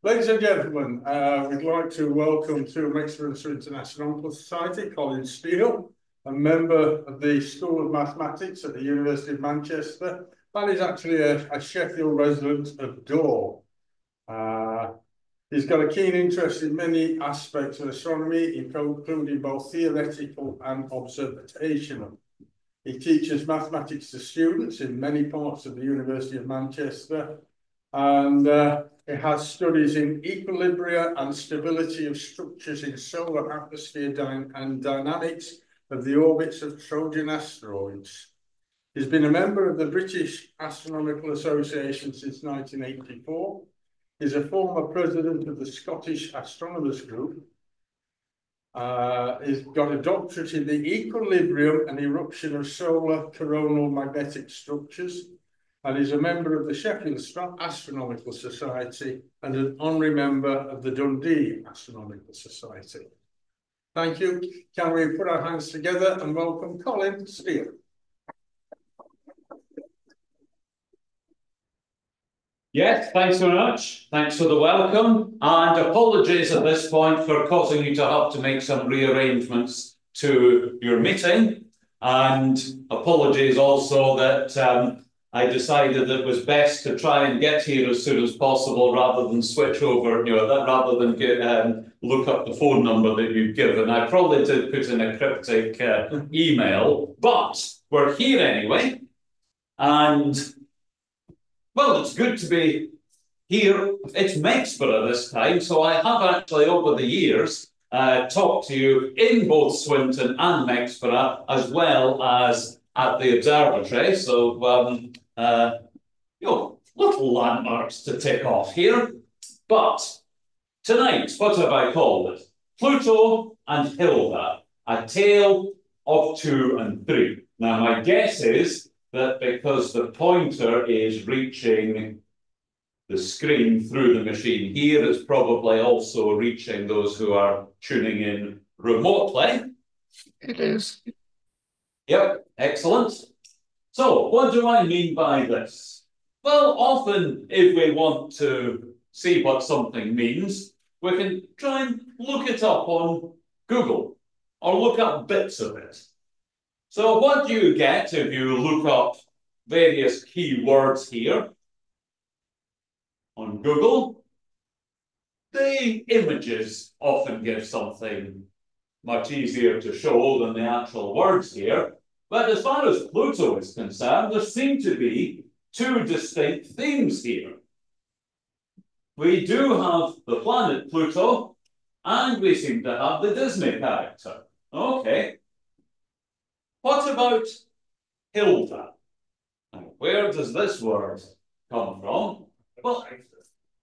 Ladies and gentlemen, we'd like to welcome to Exeter International Society, Colin Steele, a member of the School of Mathematics at the University of Manchester, and is actually a Sheffield resident of Dore. He's got a keen interest in many aspects of astronomy, including both theoretical and observational. He teaches mathematics to students in many parts of the University of Manchester, and it has studies in equilibria and stability of structures in solar atmosphere and dynamics of the orbits of Trojan asteroids. He's been a member of the British Astronomical Association since 1984. He's a former president of the Scottish Astronomers Group. He's got a doctorate in the equilibrium and eruption of solar coronal magnetic structures, and is a member of the Sheffield Astronomical Society and an honorary member of the Dundee Astronomical Society. Thank you. Can we put our hands together and welcome Colin Steele? Yes, thanks very much. Thanks for the welcome, and apologies at this point for causing you to have to make some rearrangements to your meeting, and apologies also that I decided that it was best to try and get here as soon as possible rather than switch over, rather than look up the phone number that you've given. I probably did put in a cryptic email, but we're here anyway. And, well, it's good to be here. It's Mexborough this time, so I have actually, over the years, talked to you in both Swinton and Mexborough, as well as at the observatory. So, little landmarks to tick off here. But tonight, what have I called it? Pluto and Hilda, a tale of 2 and 3. Now, my guess is that because the pointer is reaching the screen through the machine here, it's probably also reaching those who are tuning in remotely. It is. Yep, excellent. So, what do I mean by this? Well, often if we want to see what something means, we can try and look it up on Google or look up bits of it. So what do you get if you look up various keywords here on Google? The images often give something much easier to show than the actual words here. But as far as Pluto is concerned, there seem to be 2 distinct themes here. We do have the planet Pluto, and we seem to have the Disney character. Okay. What about Hilda? And where does this word come from? Well,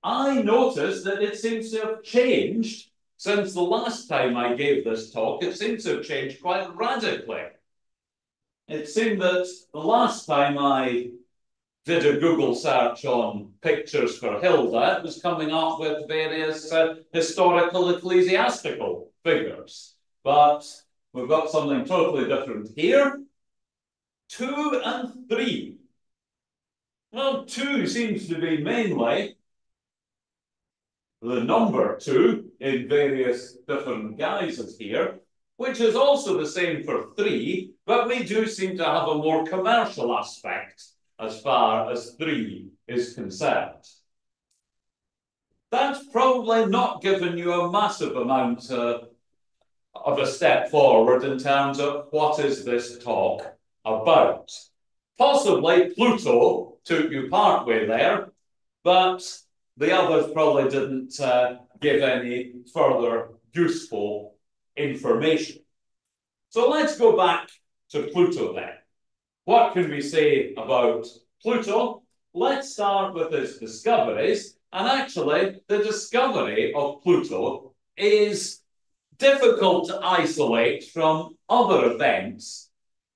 I noticed that it seems to have changed since the last time I gave this talk. It seems to have changed quite radically. It seemed that the last time I did a Google search on pictures for Hilda, it was coming up with various historical ecclesiastical figures. But we've got something totally different here. 2 and 3. Well, 2 seems to be mainly the number 2 in various different guises here, which is also the same for 3, but we do seem to have a more commercial aspect as far as 3 is concerned. That's probably not given you a massive amount of a step forward in terms of what is this talk about. Possibly Pluto took you partway there, but the others probably didn't give any further useful information. So let's go back to Pluto then. What can we say about Pluto? Let's start with its discoveries. And actually, the discovery of Pluto is difficult to isolate from other events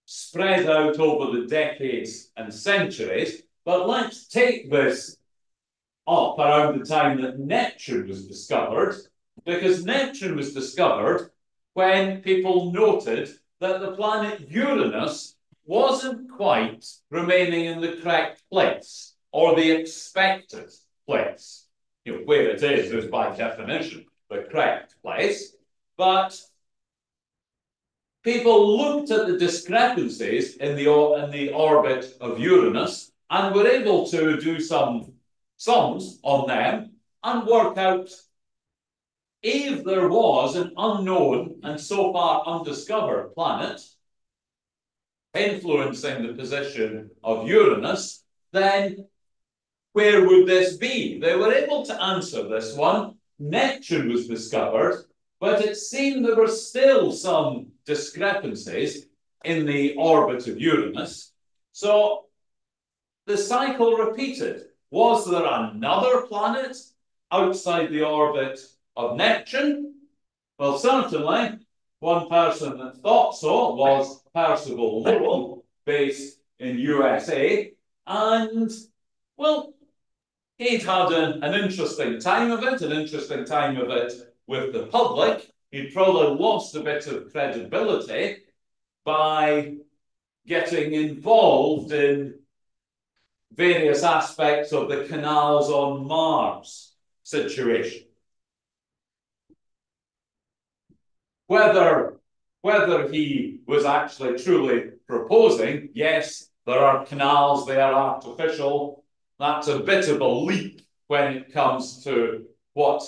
spread out over the decades and centuries. But let's take this up around the time that Neptune was discovered, because Neptune was discovered when people noted that the planet Uranus wasn't quite remaining in the correct place or the expected place. where it is by definition the correct place. But people looked at the discrepancies in the orbit of Uranus and were able to do some sums on them and work out if there was an unknown and so far undiscovered planet influencing the position of Uranus, then where would this be? They were able to answer this one. Neptune was discovered, but it seemed there were still some discrepancies in the orbit of Uranus. So the cycle repeated. Was there another planet outside the orbit of Neptune? Well, certainly one person that thought so was Percival Lowell, based in USA, and well, he'd had an interesting time of it, with the public. He'd probably lost a bit of credibility by getting involved in various aspects of the canals on Mars situation. Whether he was actually truly proposing, yes, there are canals, they are artificial. That's a bit of a leap when it comes to what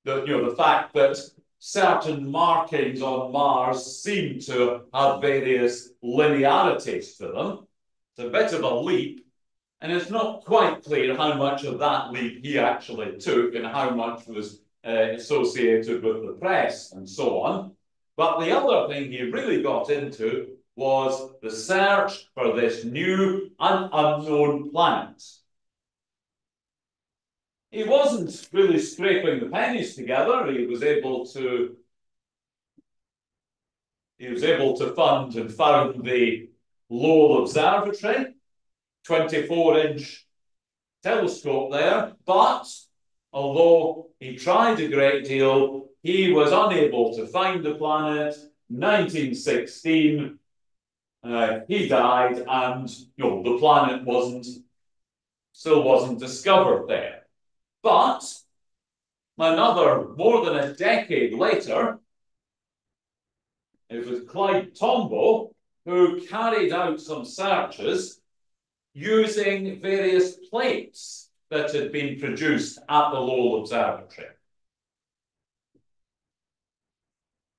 the fact that certain markings on Mars seem to have various linearities to them. It's a bit of a leap, and it's not quite clear how much of that leap he actually took and how much was associated with the press and so on. But the other thing he really got into was the search for this new and unknown planet. He wasn't really scraping the pennies together. He was able to fund and found the Lowell Observatory, 24-inch telescope there, but although he tried a great deal, he was unable to find the planet. 1916, he died, and the planet still wasn't discovered there. But more than a decade later, it was Clyde Tombaugh who carried out some searches using various plates that had been produced at the Lowell Observatory.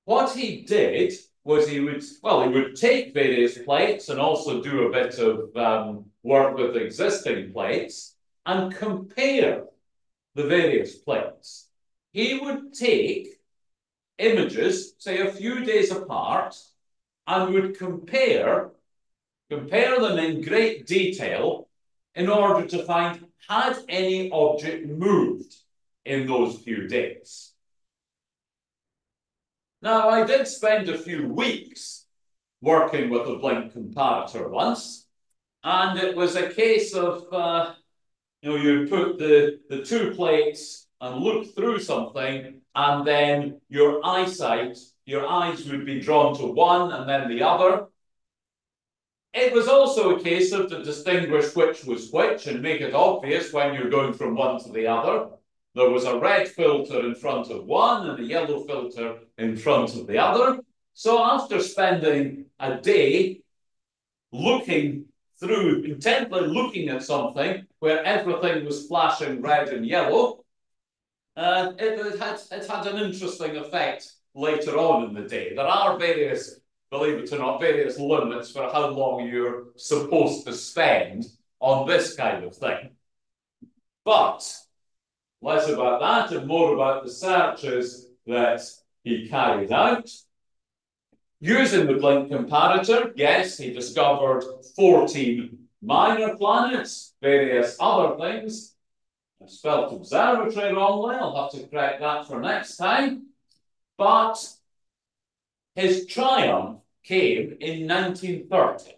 What he did was he would take various plates and also do a bit of work with existing plates and compare the various plates. He would take images, say a few days apart, and would compare them in great detail in order to find, had any object moved in those few days. Now, I did spend a few weeks working with a blink comparator once, and it was a case of you put the two plates and look through something, and then your eyes would be drawn to one and then the other. It was also a case of to distinguish which was which and make it obvious when you're going from one to the other. There was a red filter in front of one and a yellow filter in front of the other. So after spending a day intently looking at something where everything was flashing red and yellow, it had an interesting effect later on in the day. There are believe it or not, various limits for how long you're supposed to spend on this kind of thing. But less about that and more about the searches that he carried out. Using the blink comparator, yes, he discovered 14 minor planets, various other things. I spelled observatory wrongly. I'll have to correct that for next time. But his triumph came in 1930.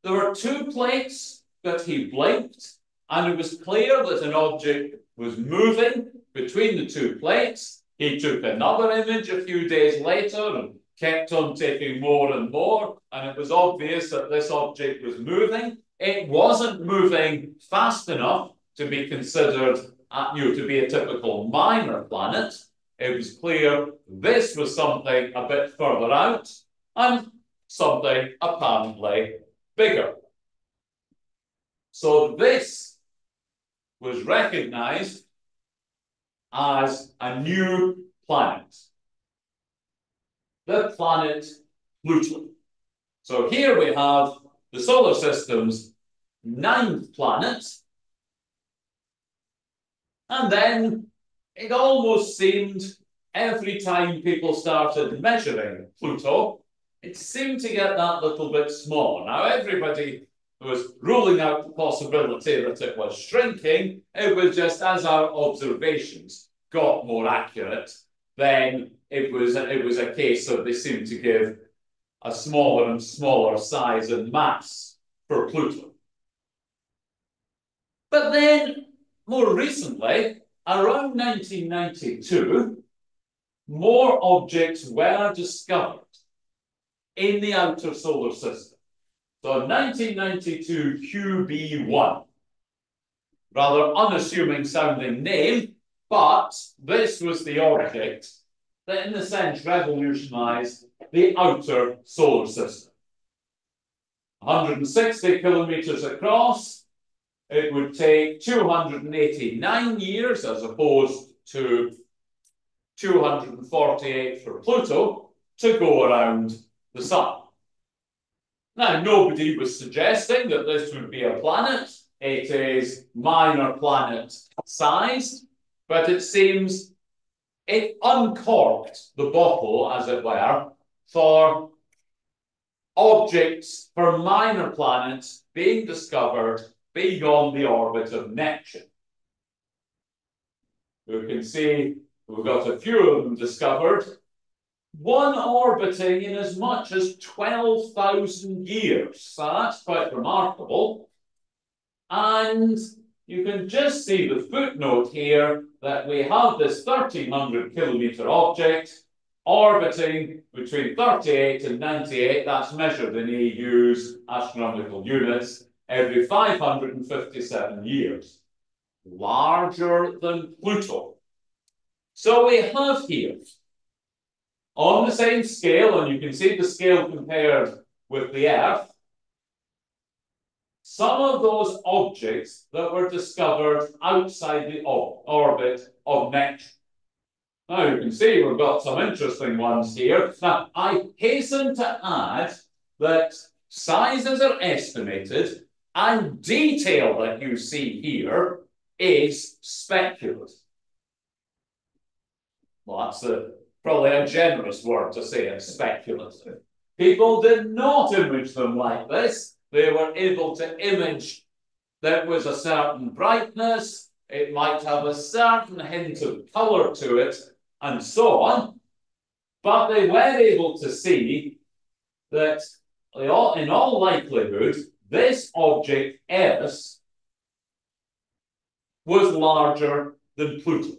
There were two plates that he blinked, and it was clear that an object was moving between the two plates. He took another image a few days later and kept on taking more and more, and it was obvious that this object was moving. It wasn't moving fast enough to be considered, to be a typical minor planet. It was clear this was something a bit further out and something apparently bigger. So this was recognized as a new planet, the planet Pluto. So here we have the solar system's 9th planet, and then it almost seemed every time people started measuring Pluto, it seemed to get that little bit smaller. Now, everybody was ruling out the possibility that it was shrinking. It was just as our observations got more accurate, then it was a case of they seemed to give a smaller and smaller size and mass for Pluto. But then, more recently, around 1992, more objects were discovered in the outer solar system. So 1992 QB1, rather unassuming sounding name, but this was the object that in a sense revolutionized the outer solar system. 160 kilometers across, it would take 289 years as opposed to 248 for Pluto to go around the Sun. Now, nobody was suggesting that this would be a planet. It is minor planet sized, but it seems it uncorked the bottle, as it were, for objects, for minor planets being discovered beyond the orbit of Neptune. You can see we've got a few of them discovered, one orbiting in as much as 12,000 years. So that's quite remarkable. And you can just see the footnote here that we have this 1,300 kilometer object orbiting between 38 and 98, that's measured in AU's astronomical units, every 557 years. Larger than Pluto. So we have here, on the same scale, and you can see the scale compared with the Earth, some of those objects that were discovered outside the orbit of Neptune. Now you can see we've got some interesting ones here. Now, I hasten to add that sizes are estimated and detail that you see here is speculative. Well, that's probably a generous word to say it's speculative. People did not image them like this. They were able to image that was a certain brightness, it might have a certain hint of color to it, and so on. But they were able to see that in all likelihood, this object Eris was larger than Pluto.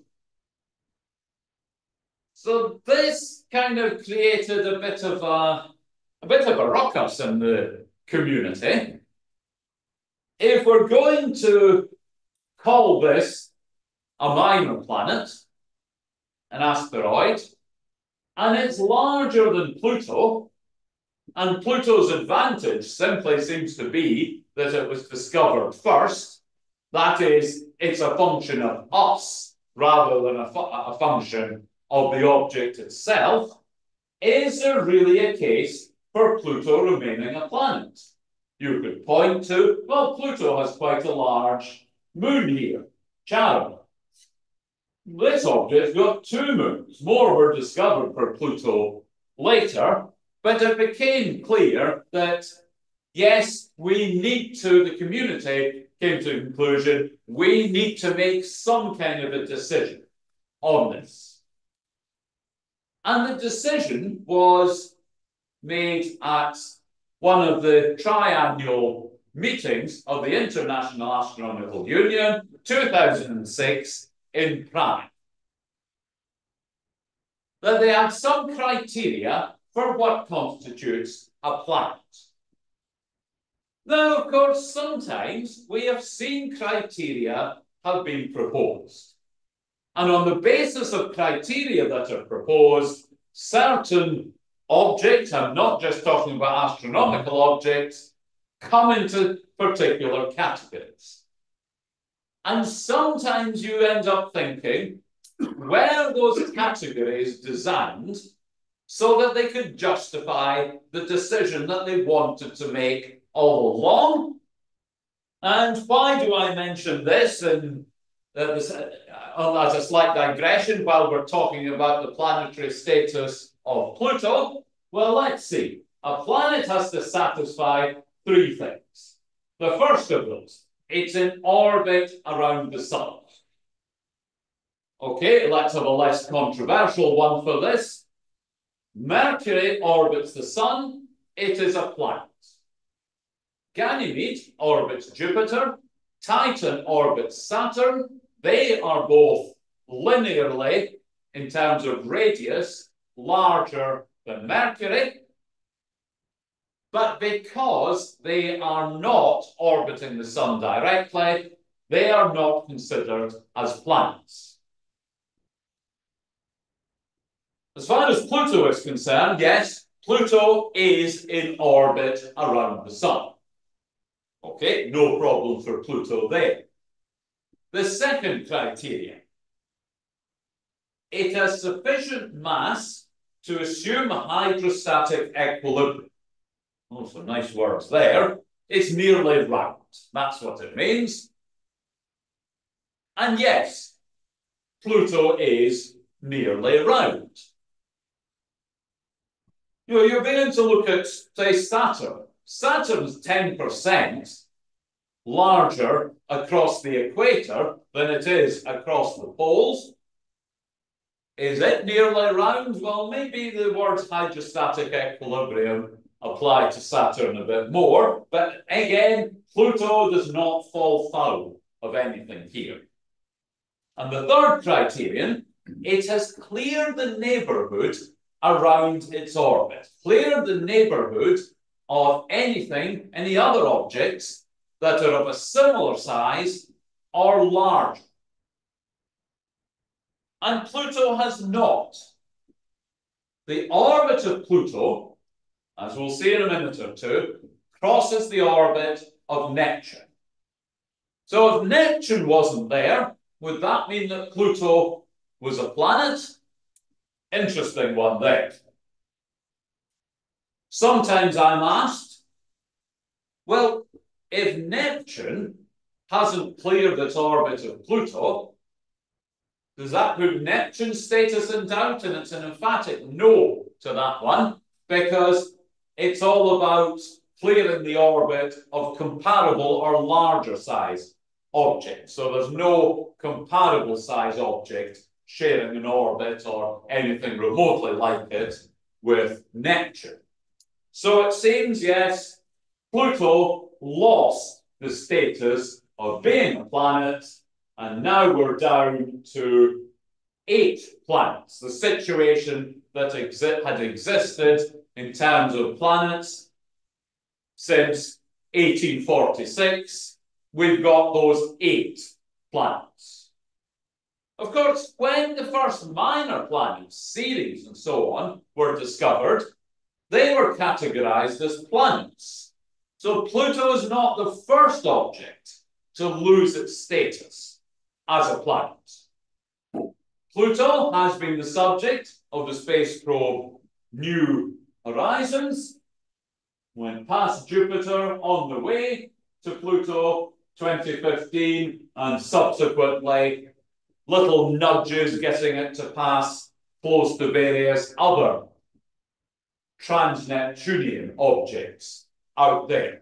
So this kind of created a bit of a ruckus in the community. If we're going to call this a minor planet, an asteroid, and it's larger than Pluto, and Pluto's advantage simply seems to be that it was discovered first. That is, it's a function of us rather than a function of the object itself. Is there really a case for Pluto remaining a planet? You could point to, well, Pluto has quite a large moon here, Charon. This object's got 2 moons. More were discovered for Pluto later, but it became clear that, yes, the community came to the conclusion, we need to make some kind of a decision on this. And the decision was made at one of the triannual meetings of the International Astronomical Union, 2006, in Prague. That they had some criteria for what constitutes a planet. Now, of course, sometimes we have seen criteria have been proposed. And on the basis of criteria that are proposed, certain objects, I'm not just talking about astronomical objects, come into particular categories. And sometimes you end up thinking, were those categories designed so that they could justify the decision that they wanted to make all along? And why do I mention this? And as a slight digression, while we're talking about the planetary status of Pluto, well, let's see. A planet has to satisfy three things. The first of those, it's in orbit around the sun. Okay, let's have a less controversial one for this. Mercury orbits the sun, it is a planet. Ganymede orbits Jupiter, Titan orbits Saturn. They are both linearly, in terms of radius, larger than Mercury. But because they are not orbiting the sun directly, they are not considered as planets. As far as Pluto is concerned, yes, Pluto is in orbit around the sun. Okay, no problem for Pluto there. The second criterion, it has sufficient mass to assume a hydrostatic equilibrium. Oh, some nice words there. It's nearly round. That's what it means. And yes, Pluto is nearly round. You know, you're beginning to look at, say, Saturn. Saturn's 10% larger across the equator than it is across the poles. Is it nearly round? Well, maybe the words hydrostatic equilibrium apply to Saturn a bit more, but again, Pluto does not fall foul of anything here. And the third criterion, it has cleared the neighborhood around its orbit, cleared the neighborhood of anything, any other objects that are of a similar size or larger. And Pluto has not. The orbit of Pluto, as we'll see in a minute or two, crosses the orbit of Neptune. So if Neptune wasn't there, would that mean that Pluto was a planet? Interesting one there. Sometimes I'm asked, well, if Neptune hasn't cleared its orbit of Pluto, does that put Neptune's status in doubt? And it's an emphatic no to that one, because it's all about clearing the orbit of comparable or larger size objects. So there's no comparable size object sharing an orbit or anything remotely like it with Neptune. So it seems, yes, Pluto lost the status of being a planet, and now we're down to 8 planets. The situation that had existed in terms of planets since 1846, we've got those 8 planets. Of course, when the first minor planets, Ceres and so on, were discovered, they were categorized as planets. So Pluto is not the first object to lose its status as a planet. Pluto has been the subject of the space probe New Horizons, went past Jupiter on the way to Pluto 2015, and subsequently little nudges getting it to pass close to various other trans-Neptunian objects out there.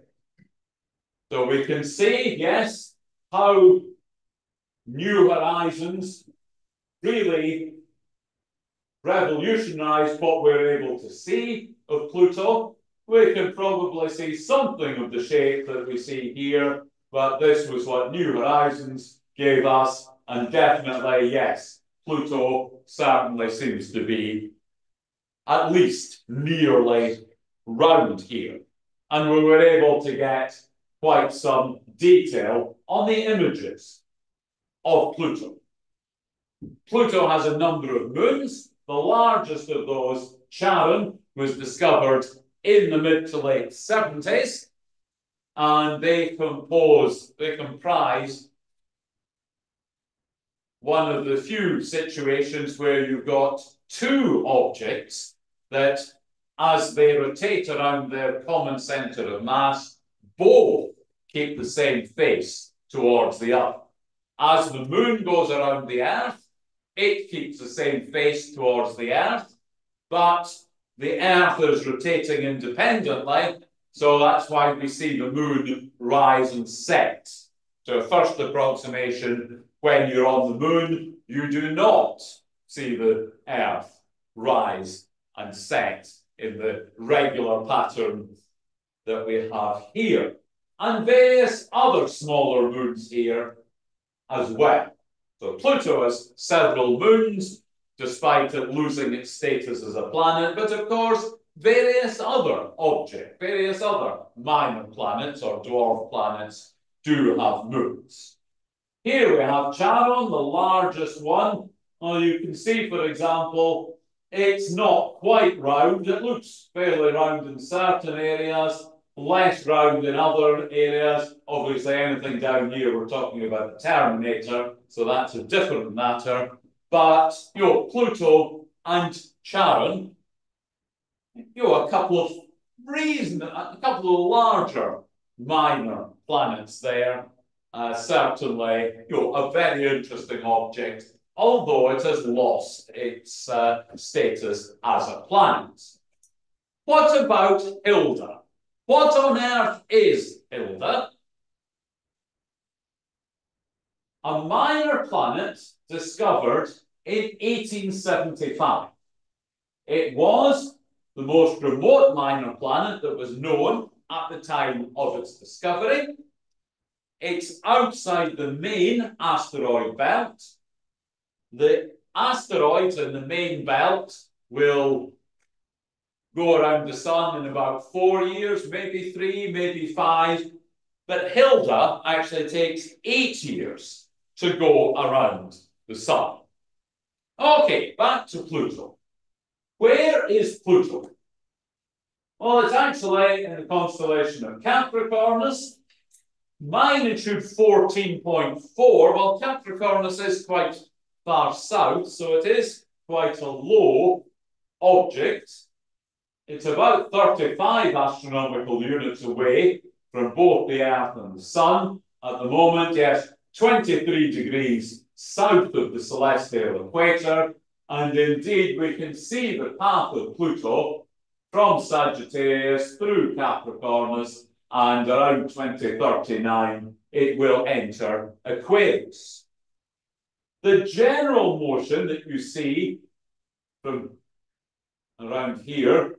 So we can see, yes, how New Horizons really revolutionized what we're able to see of Pluto. We can probably see something of the shape that we see here, but this was what New Horizons gave us, and definitely, yes, Pluto certainly seems to be at least nearly round here. And we were able to get quite some detail on the images. of Pluto. Pluto has a number of moons. The largest of those, Charon, was discovered in the mid to late 70s, and they comprise one of the few situations where you've got two objects that, as they rotate around their common center of mass, both keep the same face towards the Earth. As the moon goes around the Earth, it keeps the same face towards the Earth, but the Earth is rotating independently, so that's why we see the moon rise and set. So a first approximation, when you're on the moon, you do not see the Earth rise and set in the regular pattern that we have here. And various other smaller moons here as well. So Pluto has several moons, despite it losing its status as a planet, but of course, various other objects, various other minor planets or dwarf planets do have moons. Here we have Charon, the largest one. You can see, for example, it's not quite round. It looks fairly round in certain areas, less round in other areas. Obviously, anything down here, we're talking about the Terminator, so that's a different matter. But, Pluto and Charon, a couple of larger minor planets there. Certainly, a very interesting object, although it has lost its status as a planet. What about Hilda? What on earth is Hilda? A minor planet discovered in 1875. It was the most remote minor planet that was known at the time of its discovery. It's outside the main asteroid belt. The asteroids in the main belt will go around the sun in about 4 years, maybe 3, maybe 5. But Hilda actually takes 8 years to go around the sun. Okay, back to Pluto. Where is Pluto? Well, it's actually in the constellation of Capricornus, magnitude 14.4. Well, Capricornus is quite far south, so it is quite a low object. It's about 35 astronomical units away from both the Earth and the Sun. At the moment, yes, 23 degrees south of the celestial equator. And indeed, we can see the path of Pluto from Sagittarius through Capricornus, and around 2039, it will enter Aquarius. The general motion that you see from around here,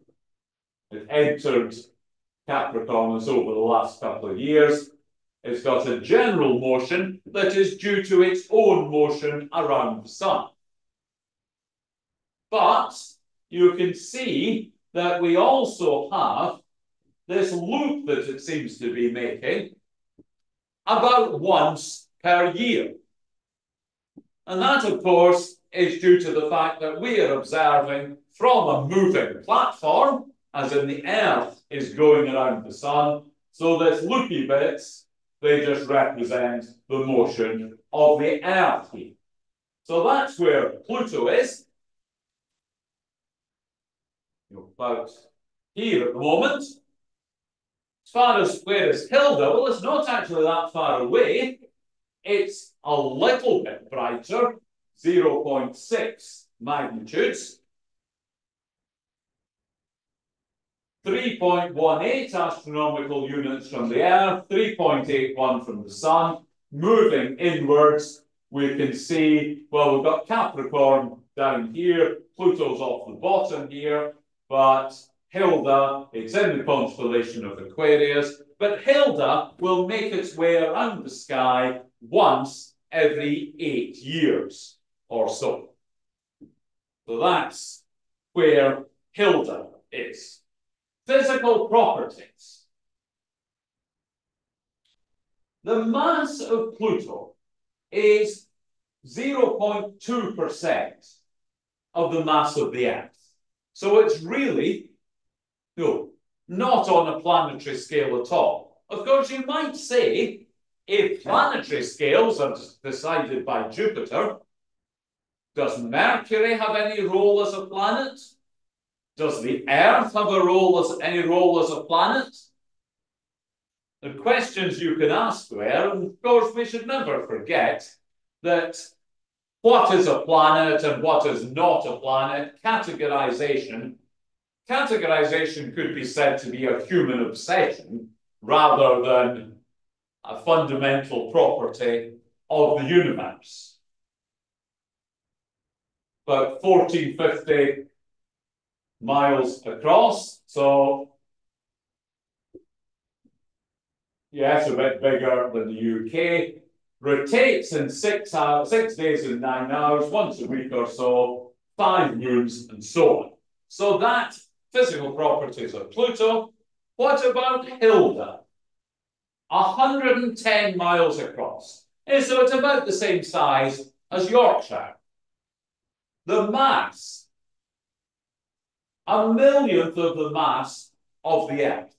it entered Capricornus over the last couple of years. It's got a general motion that is due to its own motion around the sun. But you can see that we also have this loop that it seems to be making about once per year. And that, of course, is due to the fact that we are observing from a moving platform, as in the Earth is going around the sun. So this loopy bits, they just represent the motion of the Earth here. So that's where Pluto is. About here at the moment. As far as where is Hilda, well, it's not actually that far away. It's a little bit brighter, 0.6 magnitudes. 3.18 astronomical units from the Earth, 3.81 from the Sun. Moving inwards, we can see, well, we've got Capricorn down here, Pluto's off the bottom here, but Hilda, it's in the constellation of Aquarius, but Hilda will make its way around the sky once every 8 years or so. So that's where Hilda is. Physical properties. The mass of Pluto is 0.2% of the mass of the Earth. So it's really, not on a planetary scale at all. Of course, you might say, if planetary scales are decided by Jupiter, does Mercury have any role as a planet? Does the Earth have any role as a planet? The questions you can ask there, and of course we should never forget that what is a planet and what is not a planet, categorization could be said to be a human obsession rather than a fundamental property of the universe. About 1450 miles across, so yes, a bit bigger than the UK, rotates in 6 days and 9 hours, once a week or so, 5 moons, and so on. So that physical properties of Pluto. What about Hilda? 110 miles across. And so it's about the same size as Yorkshire. The mass, 1/1,000,000th of the mass of the Earth.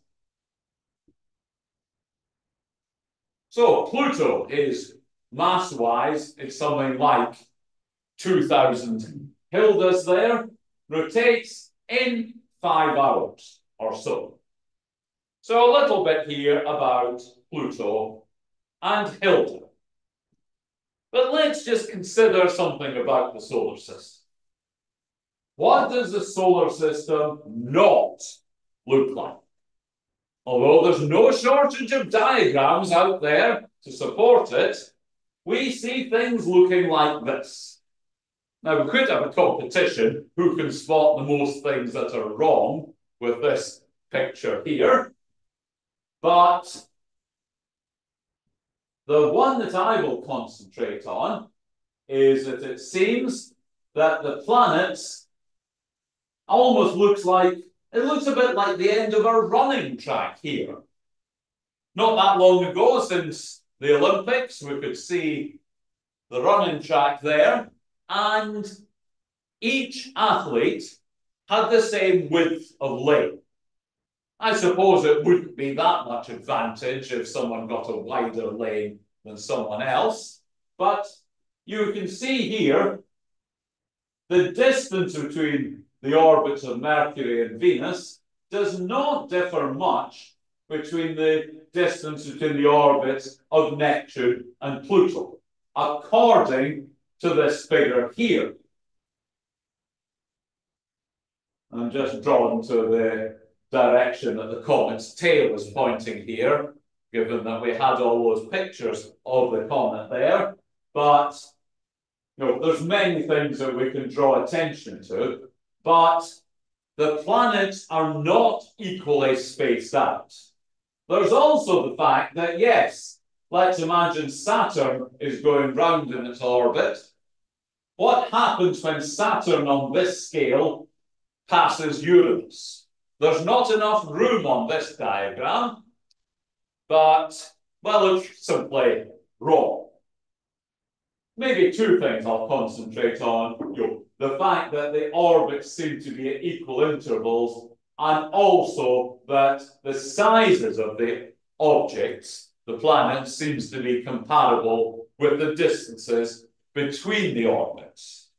So Pluto is mass-wise, it's something like 2,000 Hildas there, rotates in 5 hours or so. So a little bit here about Pluto and Hilda. But let's just consider something about the solar system. What does the solar system not look like? Although there's no shortage of diagrams out there to support it, we see things looking like this. Now, we could have a competition who can spot the most things that are wrong with this picture here. But the one that I will concentrate on is that it seems that the planets almost looks a bit like the end of a running track here. Not that long ago, since the Olympics, we could see the running track there, and each athlete had the same width of lane. I suppose it wouldn't be that much advantage if someone got a wider lane than someone else, but you can see here the distance between the orbits of Mercury and Venus does not differ much between the distance between the orbits of Neptune and Pluto, according to this figure here. I'm just drawn to the direction that the comet's tail is pointing here, given that we had all those pictures of the comet there. But there's many things that we can draw attention to, but the planets are not equally spaced out. There's also the fact that, yes, let's imagine Saturn is going round in its orbit. What happens when Saturn on this scale passes Uranus? There's not enough room on this diagram, but, well, it's simply wrong. Maybe two things I'll concentrate on. The fact that the orbits seem to be at equal intervals, and also that the sizes of the objects, the planets, seems to be comparable with the distances between the orbits.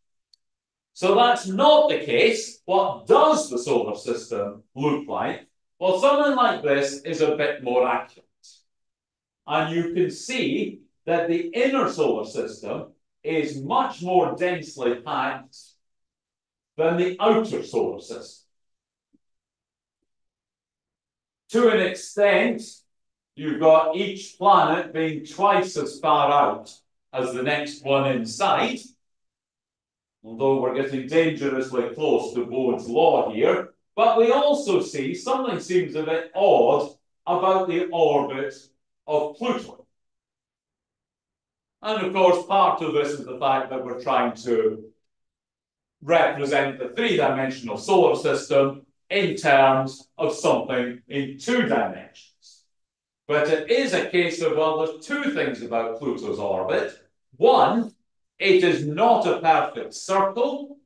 So that's not the case. What does the solar system look like? Well, something like this is a bit more accurate. And you can see that the inner solar system is much more densely packed than the outer solar system. To an extent, you've got each planet being twice as far out as the next one inside, although we're getting dangerously close to Bode's law here. But we also see something seems a bit odd about the orbit of Pluto. And of course, part of this is the fact that we're trying to represent the three-dimensional solar system in terms of something in 2 dimensions. But it is a case of, well, there's 2 things about Pluto's orbit. One, It is not a perfect circle.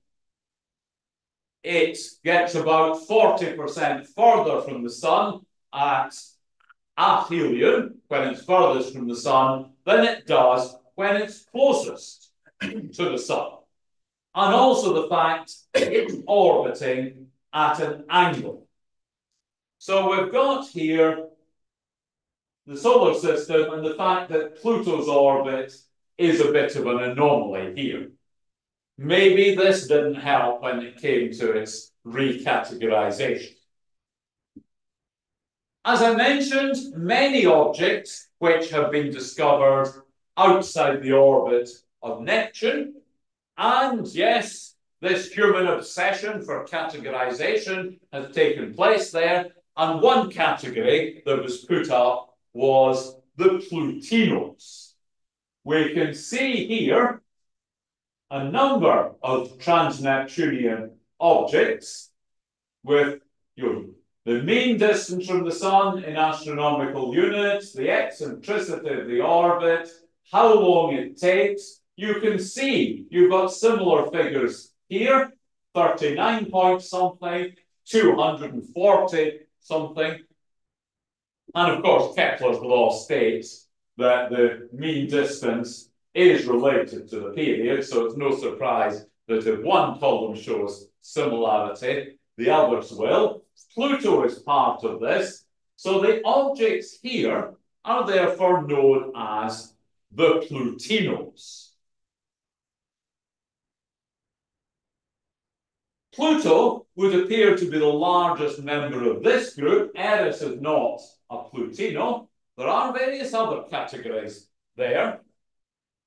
It gets about 40% further from the sun at aphelion, when it's furthest from the sun, than it does when it's closest to the sun. And also the fact it's orbiting at an angle. So we've got here the solar system and the fact that Pluto's orbit is a bit of an anomaly here. Maybe this didn't help when it came to its recategorization. As I mentioned, many objects which have been discovered outside the orbit of Neptune, and yes, this human obsession for categorization has taken place there, and one category that was put up was the Plutinos. We can see here a number of trans-Neptunian objects with the mean distance from the sun in astronomical units, the eccentricity of the orbit, how long it takes. You can see you've got similar figures here, 39 point something, 240 something. And of course, Kepler's law states that the mean distance is related to the period, so it's no surprise that if one column shows similarity, the others will. Pluto is part of this, so the objects here are therefore known as the Plutinos. Pluto would appear to be the largest member of this group. Eris is not a Plutino. There are various other categories there.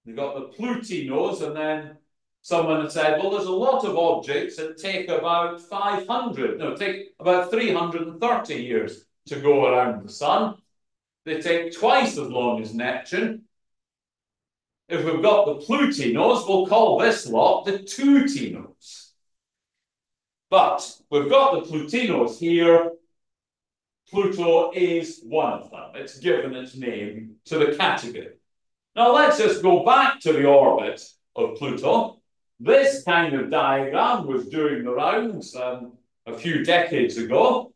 You've got the Plutinos, and then someone had said, well, there's a lot of objects that take about 330 years to go around the sun. They take twice as long as Neptune. If we've got the Plutinos, we'll call this lot the Tutinos. But we've got the Plutinos here. Pluto is one of them. It's given its name to the category. Now let's just go back to the orbit of Pluto. This kind of diagram was doing the rounds a few decades ago.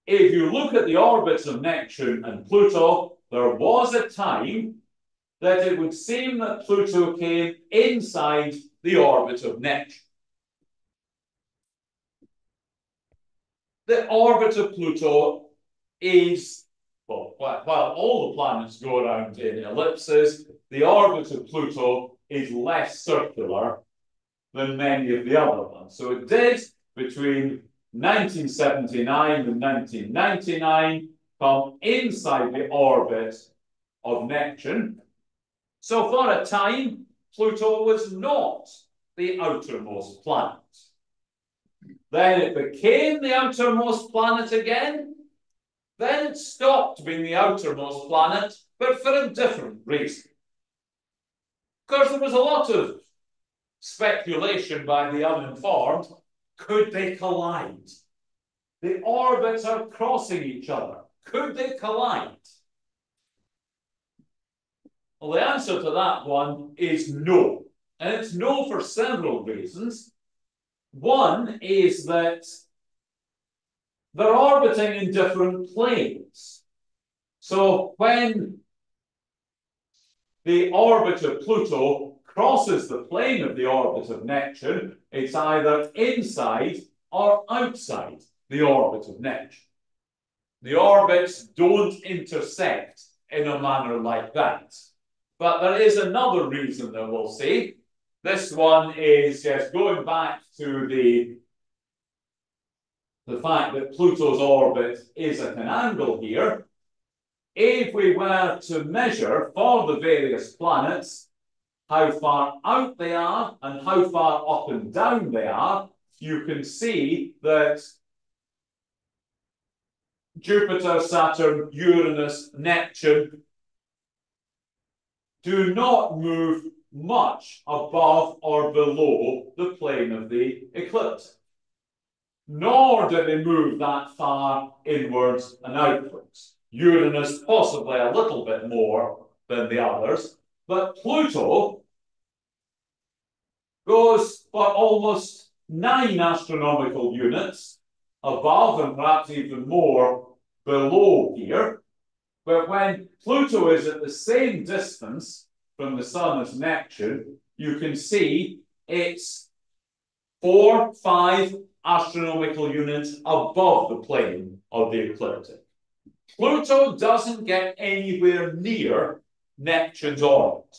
If you look at the orbits of Neptune and Pluto, there was a time that it would seem that Pluto came inside the orbit of Neptune. The orbit of Pluto is, well, while all the planets go around in ellipses, the orbit of Pluto is less circular than many of the other ones. So it did, between 1979 and 1999, come inside the orbit of Neptune. So for a time, Pluto was not the outermost planet. Then it became the outermost planet again. Then it stopped being the outermost planet, but for a different reason. Of course, there was a lot of speculation by the uninformed. Could they collide? The orbits are crossing each other. Could they collide? Well, the answer to that one is no. And it's no for several reasons. One is that they're orbiting in different planes. So when the orbit of Pluto crosses the plane of the orbit of Neptune, it's either inside or outside the orbit of Neptune. The orbits don't intersect in a manner like that. But there is another reason that we'll see. This one is just going back to the fact that Pluto's orbit is at an angle here. If we were to measure for the various planets how far out they are and how far up and down they are, you can see that Jupiter, Saturn, Uranus, Neptune do not move much above or below the plane of the ecliptic, nor do they move that far inwards and outwards. Uranus possibly a little bit more than the others, that Pluto goes for almost 9 astronomical units above and perhaps even more below here. But when Pluto is at the same distance from the Sun as Neptune, you can see it's 4, 5 astronomical units above the plane of the ecliptic. Pluto doesn't get anywhere near Neptune's orbit.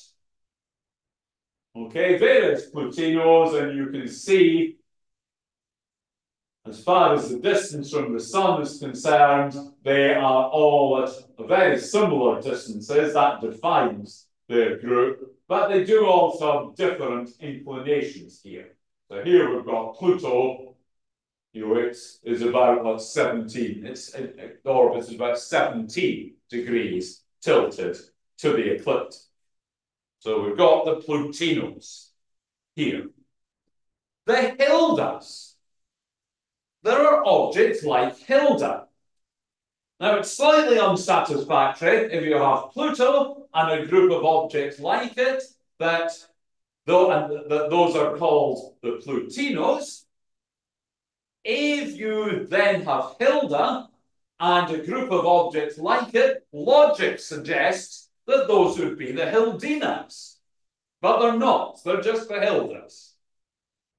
Okay, there is Plutinos, and you can see, as far as the distance from the Sun is concerned, they are all at very similar distances. That defines their group, but they do also have different inclinations here. So here we've got Pluto, it is about what, 17. The orbit is about 17 degrees tilted to the ecliptic. So we've got the Plutinos here. The Hildas. There are objects like Hilda. Now, it's slightly unsatisfactory if you have Pluto and a group of objects like it, that those are called the Plutinos. If you then have Hilda and a group of objects like it, logic suggests that those would be the Hildinas. But they're not, they're just the Hildas.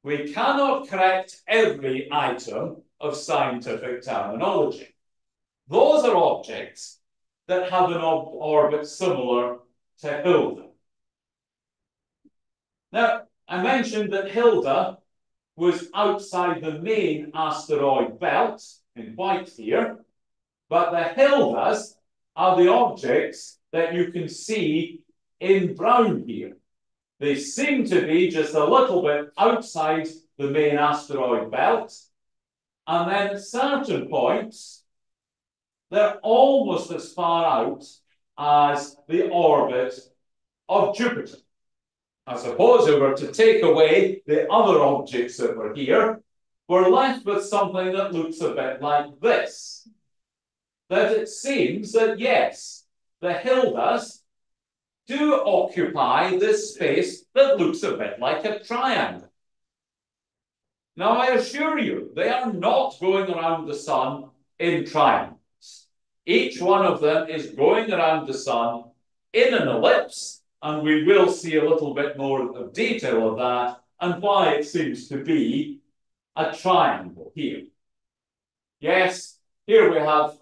We cannot correct every item of scientific terminology. Those are objects that have an orbit similar to Hilda. Now, I mentioned that Hilda was outside the main asteroid belt in white here, but the Hildas are the objects that you can see in brown here. They seem to be just a little bit outside the main asteroid belt, and then at certain points, they're almost as far out as the orbit of Jupiter. I suppose if we were to take away the other objects that were here, we're left with something that looks a bit like this. That it seems that, yes, the Hildas do occupy this space that looks a bit like a triangle. Now, I assure you, they are not going around the Sun in triangles. Each one of them is going around the Sun in an ellipse, and we will see a little bit more of detail of that and why it seems to be a triangle here. Yes, here we have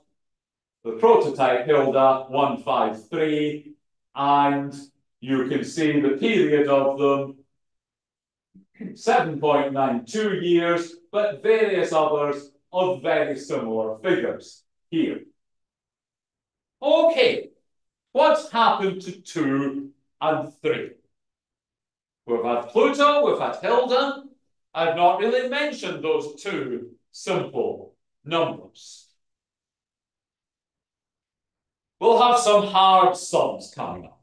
the prototype Hilda 153, and you can see the period of them, 7.92 years, but various others of very similar figures here. Okay, what's happened to 2 and 3? We've had Pluto, we've had Hilda. I've not really mentioned those 2 simple numbers. We'll have some hard sums coming up.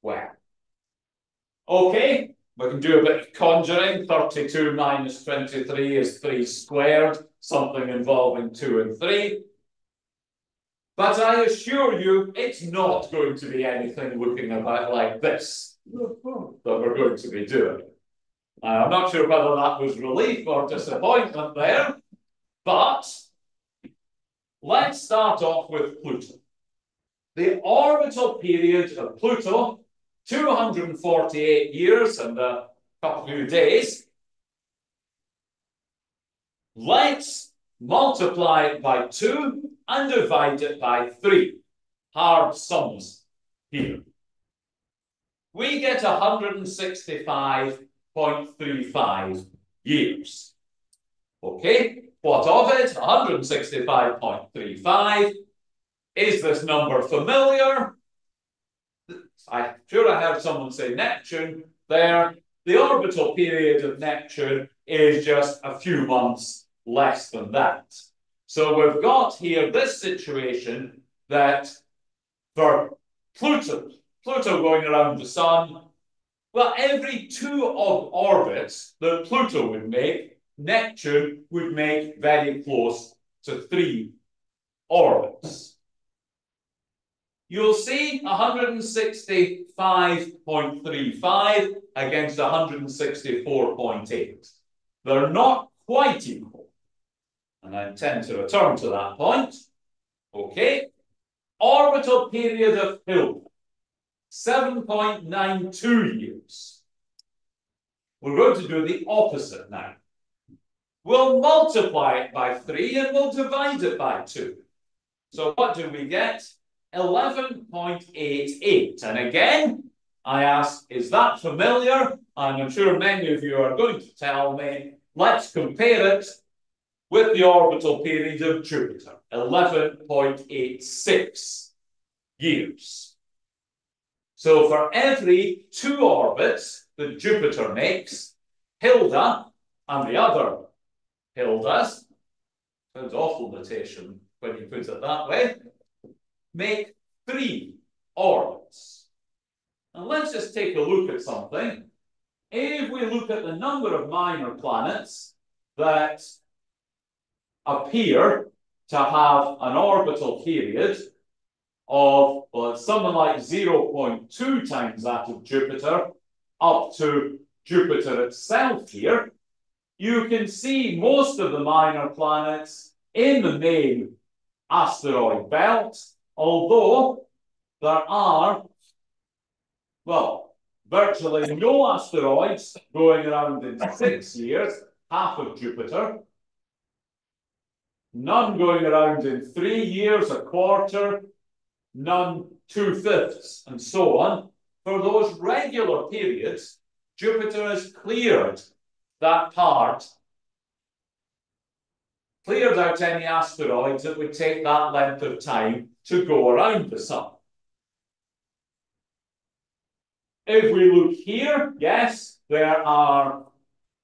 Well, okay, we can do a bit of conjuring. 32 minus 23 is 3 squared, something involving 2 and 3. But I assure you, it's not going to be anything looking about like this that we're going to be doing. I'm not sure whether that was relief or disappointment there, but let's start off with Pluto. The orbital period of Pluto, 248 years and a couple of days. Let's multiply it by 2 and divide it by 3. Hard sums here. We get 165.35 years. Okay, what of it? 165.35. Is this number familiar? I'm sure I heard someone say Neptune there. The orbital period of Neptune is just a few months less than that. So we've got here this situation that for Pluto going around the Sun, well, every 2 orbits that Pluto would make, Neptune would make very close to 3 orbits. you'll see 165.35 against 164.8. They're not quite equal. And I intend to return to that point. Okay. Orbital period of Hilda, 7.92 years. We're going to do the opposite now. We'll multiply it by 3 and we'll divide it by 2. So what do we get? 11.88. And again, I ask, is that familiar? And I'm sure many of you are going to tell me, let's compare it with the orbital period of Jupiter, 11.86 years. So for every 2 orbits that Jupiter makes, Hilda and the other Hildas, sounds awful notation when you put it that way, make 3 orbits. And let's just take a look at something. If we look at the number of minor planets that appear to have an orbital period of, well, it's something like 0.2 times that of Jupiter up to Jupiter itself here, you can see most of the minor planets in the main asteroid belt, although there are, well, virtually no asteroids going around in 6 years, half of Jupiter, none going around in 3 years, a quarter, none 2/5, and so on. For those regular periods, Jupiter has cleared that part, cleared out any asteroids that would take that length of time to go around the Sun. If we look here, yes, there are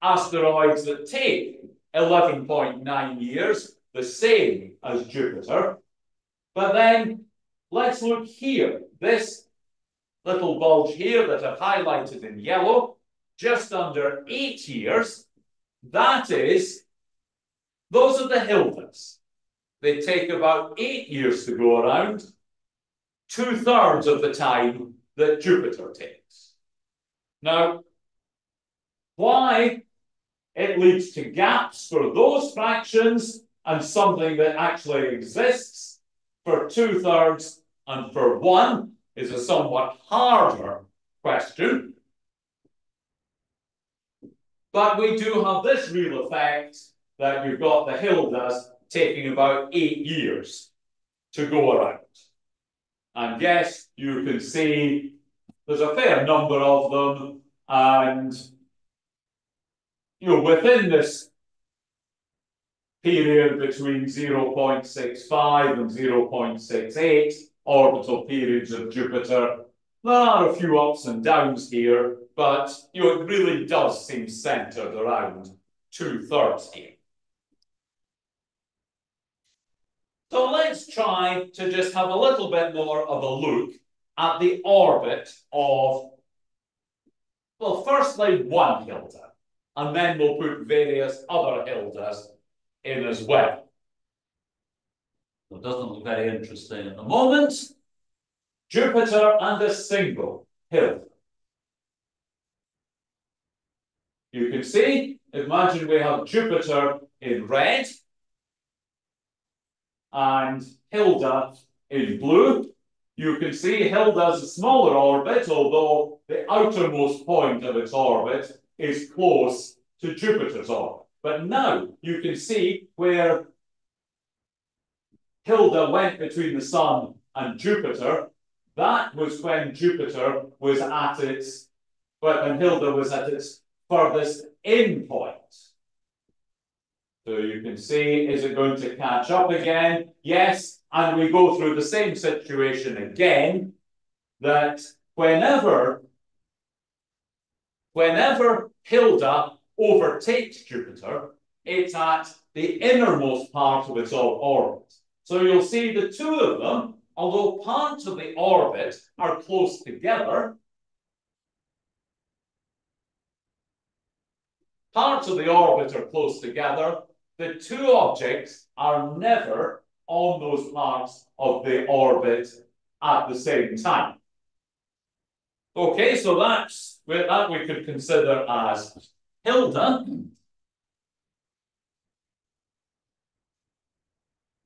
asteroids that take 11.9 years, the same as Jupiter. But then let's look here. This little bulge here that I've highlighted in yellow, just under 8 years, that is, those are the Hildas. They take about 8 years to go around, 2/3 of the time that Jupiter takes. Now, why it leads to gaps for those fractions and something that actually exists for 2/3 and for 1 is a somewhat harder question. But we do have this real effect that you've got the Hildas taking about 8 years to go around. And yes, you can see there's a fair number of them, and within this period between 0.65 and 0.68 orbital periods of Jupiter, there are a few ups and downs here, but it really does seem centered around 2/3 here. So let's try to just have a little bit more of a look at the orbit of, well, firstly, 1 Hilda, and then we'll put various other Hildas in as well. It doesn't look very interesting at the moment. Jupiter and a single Hilda. You can see, imagine we have Jupiter in red and Hilda in blue. You can see Hilda has a smaller orbit, although the outermost point of its orbit is close to Jupiter's orbit. But now you can see where Hilda went between the Sun and Jupiter. That was when Jupiter was at its, when Hilda was at its furthest in point. So you can see, is it going to catch up again? Yes, and we go through the same situation again, that whenever Hilda overtakes Jupiter, it's at the innermost part of its orbit. So you'll see the two of them, although parts of the orbit are close together, the two objects are never on those parts of the orbit at the same time. Okay, so that's that we could consider as Hilda.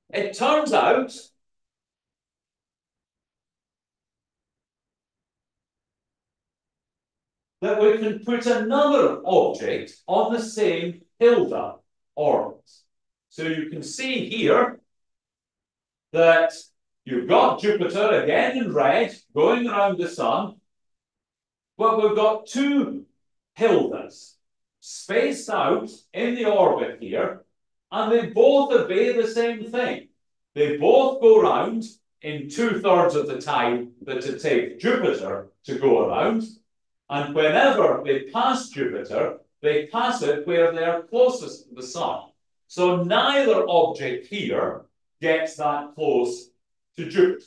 It turns out that we can put another object on the same Hilda orbit. So you can see here that you've got Jupiter again in red going around the sun, but we've got two Hildas spaced out in the orbit here, and they both obey the same thing. They both go around in 2/3 of the time that it takes Jupiter to go around, and whenever they pass Jupiter, they pass it where they're closest to the sun. So neither object here gets that close to Jupiter.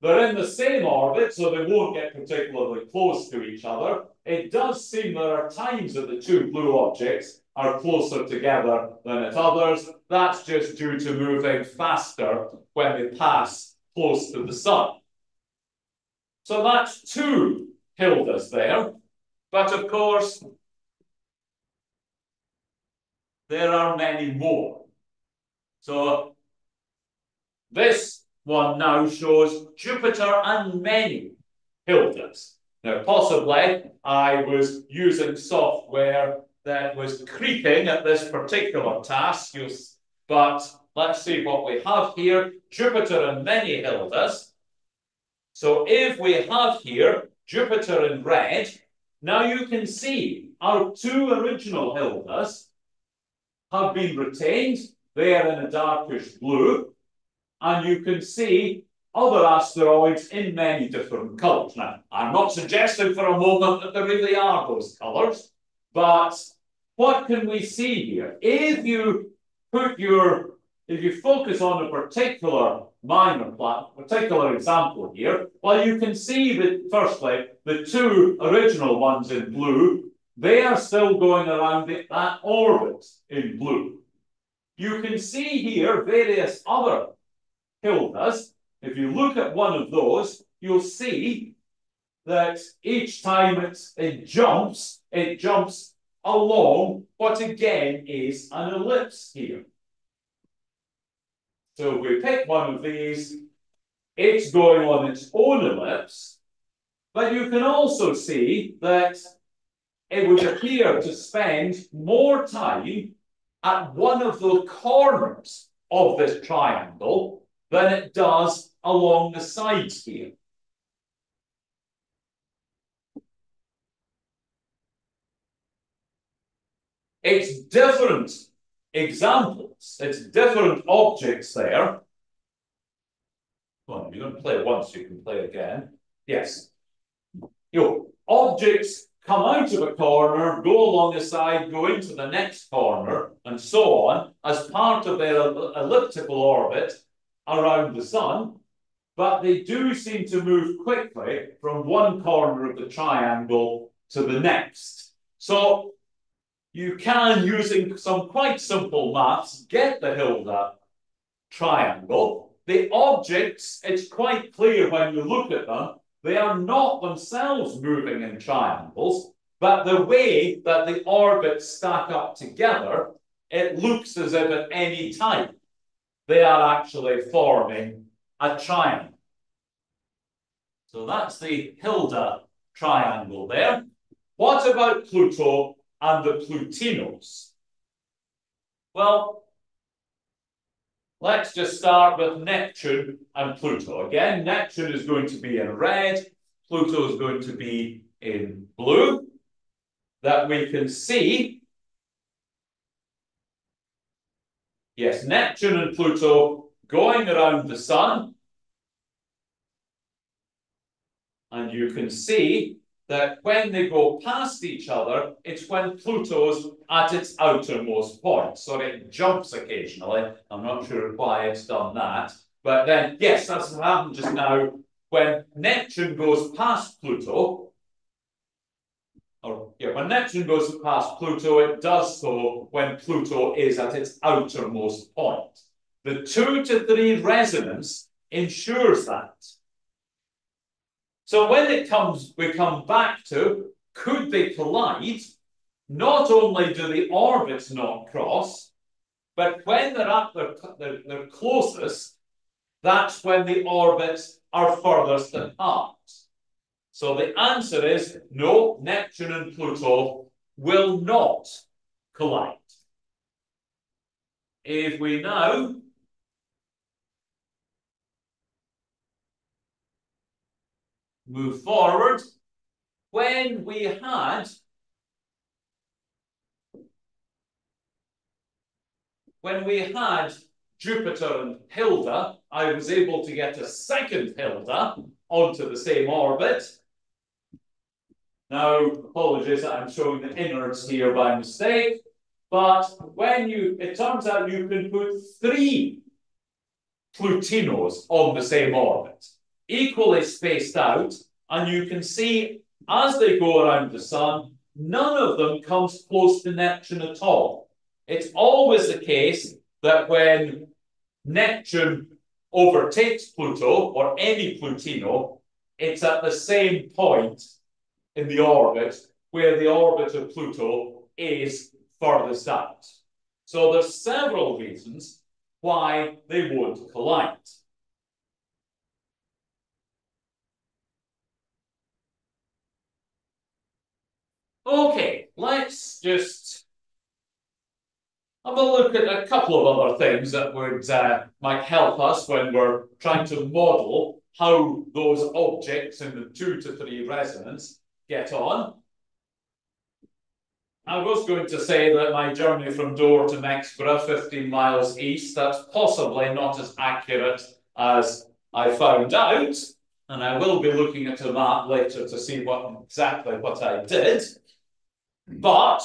They're in the same orbit, so they won't get particularly close to each other. It does seem there are times that the two blue objects are closer together than at others. That's just due to moving faster when they pass close to the sun. So that's two Hildas there. But of course, there are many more. So this one now shows Jupiter and many Hildas. Now, possibly I was using software that was creeping at this particular task, but let's see what we have here. Jupiter and many Hildas. So if we have here Jupiter in red, now you can see our two original Hildas have been retained. They are in a darkish blue. And you can see other asteroids in many different colours. Now, I'm not suggesting for a moment that there really are those colours, but what can we see here? If you focus on a particular particular example here, well, you can see that firstly, the two original ones in blue, they are still going around that orbit in blue. You can see here various other Hildas. If you look at one of those, you'll see that each time it jumps along what again is an ellipse here. So if we pick one of these, it's going on its own ellipse, but you can also see that it would appear to spend more time at one of the corners of this triangle than it does along the sides here. It's different examples, it's different objects there. Well, you're going to play it once, you can play it again. Yes. Objects come out of a corner, go along the side, go into the next corner, and so on, as part of their elliptical orbit around the sun, but they do seem to move quickly from one corner of the triangle to the next. So you can, using some quite simple maths, get the Hilda triangle. The objects, it's quite clear when you look at them, they are not themselves moving in triangles, but the way that the orbits stack up together, it looks as if at any time they are actually forming a triangle. So that's the Hilda triangle there. What about Pluto and the Plutinos? Well, let's just start with Neptune and Pluto. Again, Neptune is going to be in red, Pluto is going to be in blue. That we can see. Yes, Neptune and Pluto going around the sun. And you can see that when they go past each other, it's when Pluto's at its outermost point. So it jumps occasionally. I'm not sure why it's done that. But then, yes, that's what happened just now. When Neptune goes past Pluto, when Neptune goes past Pluto, it does so when Pluto is at its outermost point. The 2 to 3 resonance ensures that. So when we come back to, could they collide? Not only do the orbits not cross, but when they're at their closest, that's when the orbits are furthest apart. So the answer is no, Neptune and Pluto will not collide. If we now move forward, when we had Jupiter and Hilda, I was able to get a second Hilda onto the same orbit. Now, apologies that I'm showing the innards here by mistake, but it turns out you can put 3 Plutinos on the same orbit, equally spaced out, and you can see as they go around the sun, none of them comes close to Neptune at all. It's always the case that when Neptune overtakes Pluto, or any Plutino, it's at the same point in the orbit where the orbit of Pluto is furthest out. So there's several reasons why they won't collide. Okay, let's just have a look at a couple of other things that might help us when we're trying to model how those objects in the 2 to 3 resonance get on. I was going to say that my journey from Dore to Mexborough, 15 miles east, that's possibly not as accurate as I found out, and I will be looking at a map later to see exactly what I did. But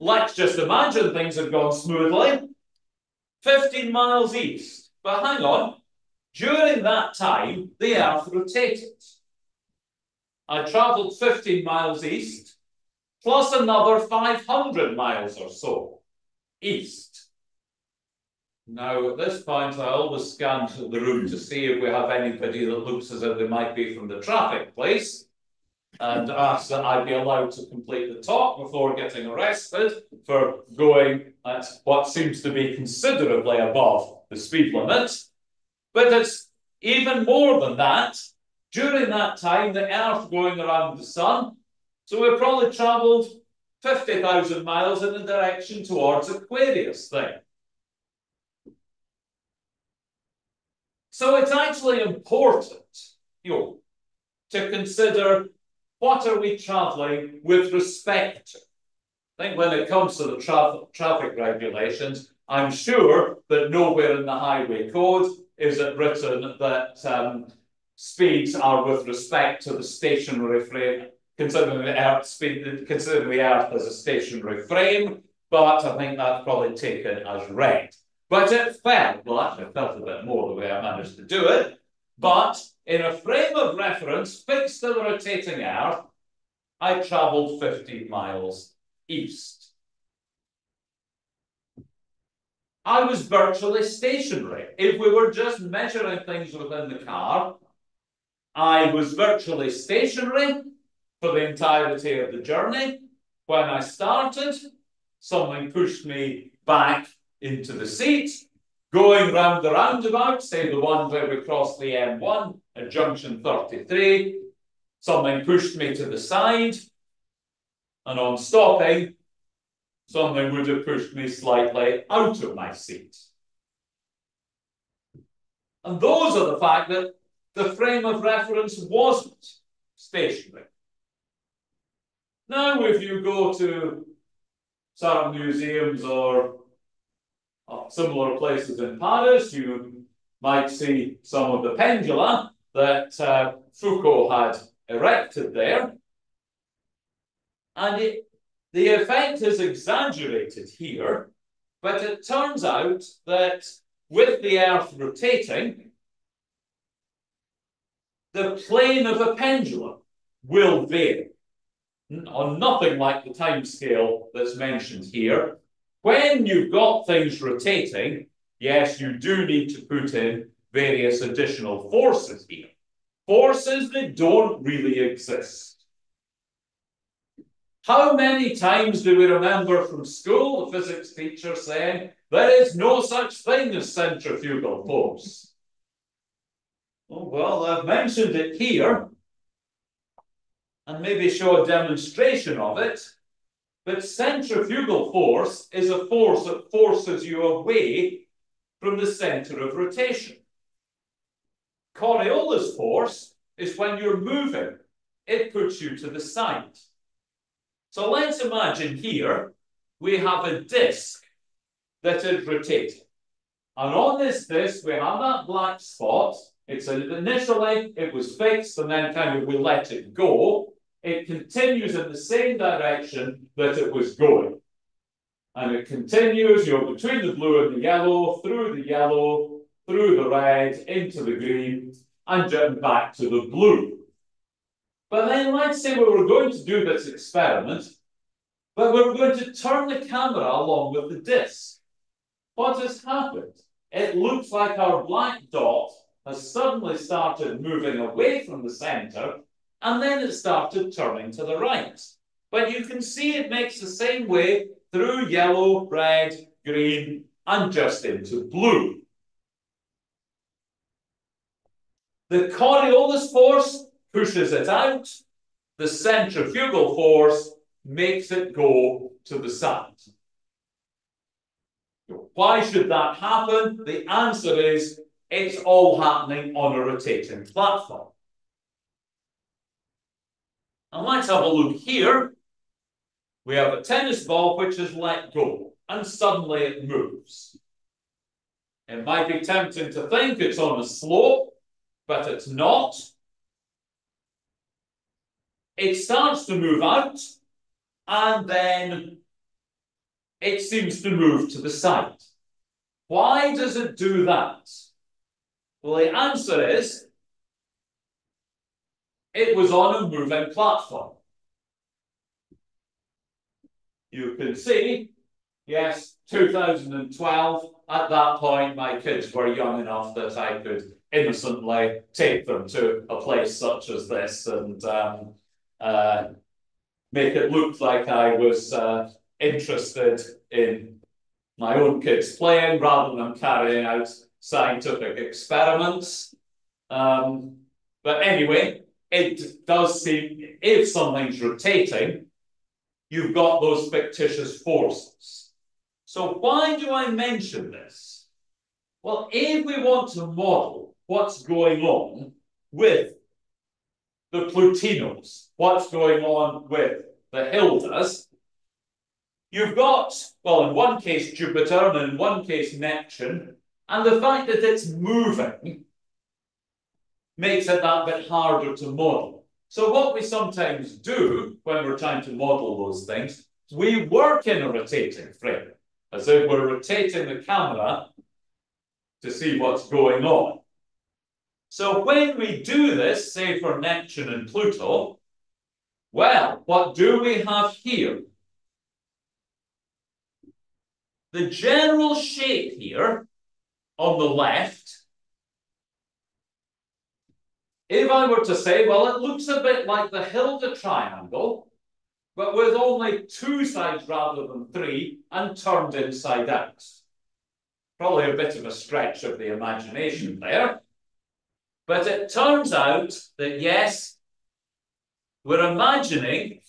let's just imagine things had gone smoothly. 15 miles east. But hang on, during that time, the Earth rotated. I travelled 15 miles east, plus another 500 miles or so east. Now, at this point, I always scan the room to see if we have anybody that looks as if they might be from the traffic police, and ask that I be allowed to complete the talk before getting arrested for going at what seems to be considerably above the speed limit. But it's even more than that. During that time, the Earth going around the sun, so we probably travelled 50,000 miles in the direction towards Aquarius thing. So it's actually important, to consider what are we travelling with respect to. I think when it comes to the traffic regulations, I'm sure that nowhere in the highway code is it written that speeds are with respect to the stationary frame, considering the Earth as a stationary frame, but I think that's probably taken as read. But it felt, well, actually it felt a bit more the way I managed to do it, but in a frame of reference fixed to the rotating Earth, I travelled 15 miles east. I was virtually stationary. If we were just measuring things within the car, I was virtually stationary for the entirety of the journey. When I started, something pushed me back into the seat. Going round the roundabout, say the one where we crossed the M1 at junction 33, something pushed me to the side, and on stopping, something would have pushed me slightly out of my seat. And those are the fact that the frame of reference wasn't stationary. Now, if you go to certain museums or similar places in Paris, you might see some of the pendula that Foucault had erected there. And the effect is exaggerated here, but it turns out that with the Earth rotating, the plane of a pendulum will vary on nothing like the time scale that's mentioned here. When you've got things rotating, yes, you do need to put in various additional forces here. Forces that don't really exist. How many times do we remember from school the physics teacher saying, there is no such thing as centrifugal force? Oh, well, I've mentioned it here, and maybe show a demonstration of it, but centrifugal force is a force that forces you away from the center of rotation. Coriolis force is when you're moving. It puts you to the side. So let's imagine here we have a disk that is rotating. And on this disk, we have that black spot. Initially, it was fixed, and then kind of we let it go. It continues in the same direction that it was going. And it continues, between the blue and the yellow, through the red, into the green, and then back to the blue. But then let's say we were going to do this experiment, but we were going to turn the camera along with the disk. What has happened? It looks like our black dot has suddenly started moving away from the center, and then it started turning to the right. But you can see it makes the same way through yellow, red, green, and just into blue. The Coriolis force pushes it out. The centrifugal force makes it go to the side. Why should that happen? The answer is it's all happening on a rotating platform. And let's have a look here. We have a tennis ball which is let go, and suddenly it moves. It might be tempting to think it's on a slope, but it's not. It starts to move out, and then it seems to move to the side. Why does it do that? Well, the answer is it was on a moving platform. You can see, yes, 2012, at that point, my kids were young enough that I could innocently take them to a place such as this and make it look like I was interested in my own kids playing rather than carrying out scientific experiments. But anyway, it does seem, if something's rotating, you've got those fictitious forces. So why do I mention this? Well, if we want to model what's going on with the Plutinos, what's going on with the Hildas, you've got, well, in one case Jupiter and in one case Neptune, and the fact that it's moving makes it that bit harder to model. So what we sometimes do when we're trying to model those things, we work in a rotating frame, as if we're rotating the camera to see what's going on. So when we do this, say for Neptune and Pluto, well, what do we have here? The general shape here on the left, if I were to say, well, it looks a bit like the Hilda triangle, but with only two sides rather than three and turned inside out. Probably a bit of a stretch of the imagination there. But it turns out that, yes, we're imagining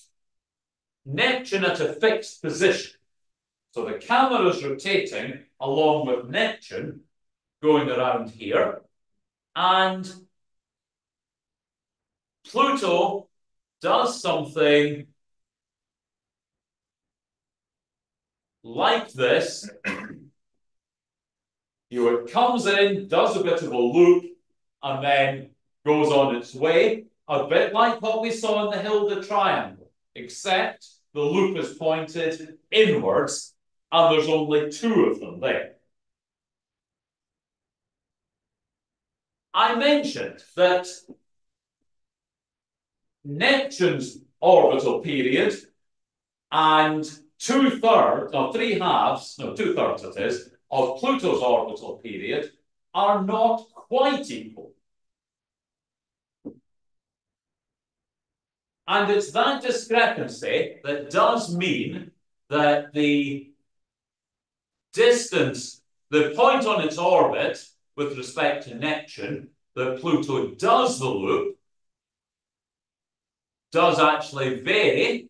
Neptune at a fixed position. So the camera is rotating along with Neptune going around here, and Pluto does something like this. It comes in, does a bit of a loop, and then goes on its way, a bit like what we saw in the Hilda triangle, except the loop is pointed inwards, and there's only two of them there. I mentioned that Neptune's orbital period and two-thirds it is, of Pluto's orbital period are not quite equal. And it's that discrepancy that does mean that the distance, the point on its orbit with respect to Neptune, that Pluto does the loop, does actually vary.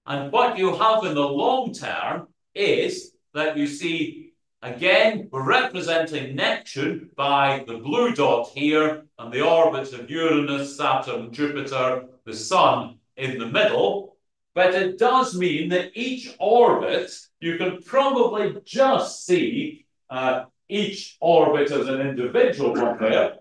And what you have in the long term is that you see, again, we're representing Neptune by the blue dot here and the orbits of Uranus, Saturn, Jupiter, the Sun in the middle. But it does mean that each orbit, you can probably just see each orbit as an individual one there.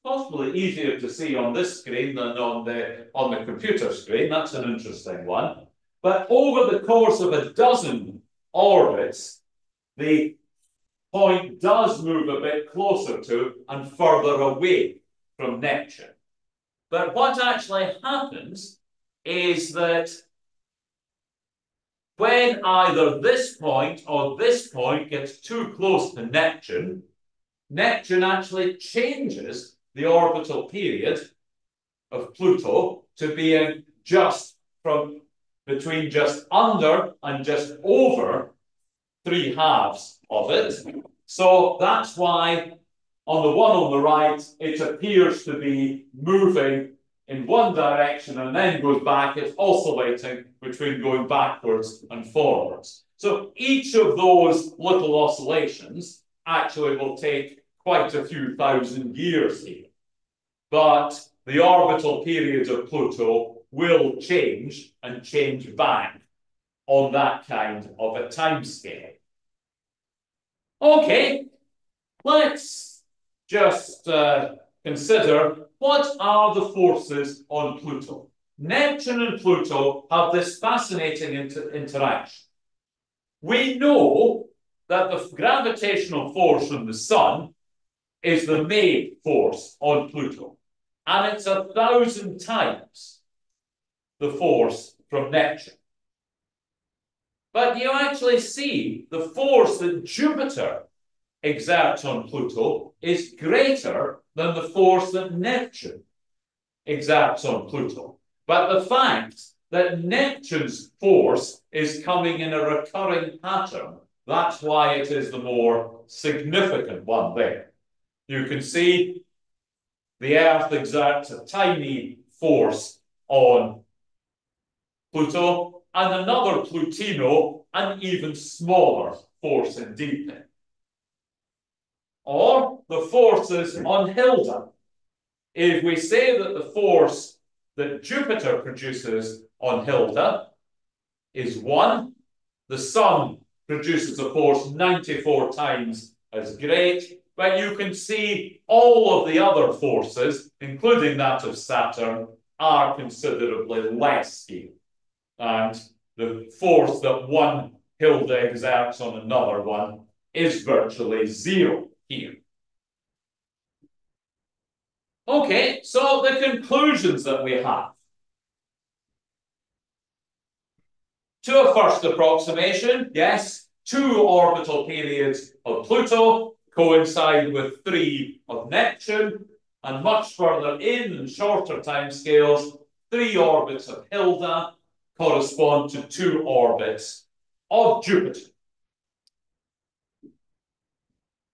Possibly easier to see on this screen than on the computer screen. That's an interesting one. But over the course of a dozen orbits, the point does move a bit closer to and further away from Neptune. But what actually happens is that when either this point or this point gets too close to Neptune, Neptune actually changes the orbital period of Pluto to being just from between just under and just over 3/2 of it. So that's why on the one on the right, it appears to be moving in one direction and then goes back. It's oscillating between going backwards and forwards. So each of those little oscillations actually will take quite a few thousand years here. But the orbital period of Pluto will change and change back on that kind of a time scale. Okay, let's just consider what are the forces on Pluto. Neptune and Pluto have this fascinating interaction. We know that the gravitational force from the Sun is the main force on Pluto, and it's 1,000 times the force from Neptune. But you actually see the force that Jupiter exerts on Pluto is greater than the force that Neptune exerts on Pluto. But the fact that Neptune's force is coming in a recurring pattern, that's why it is the more significant one there. You can see the Earth exerts a tiny force on Pluto, and another Plutino, an even smaller force indeed. Or the forces on Hilda. If we say that the force that Jupiter produces on Hilda is 1, the Sun produces a force 94 times as great, but you can see all of the other forces, including that of Saturn, are considerably less here. And the force that one Hilda exerts on another one is virtually 0 here. Okay, so the conclusions that we have. To a first approximation, yes, 2 orbital periods of Pluto coincide with 3 of Neptune, and much further in and shorter timescales, 3 orbits of Hilda correspond to 2 orbits of Jupiter.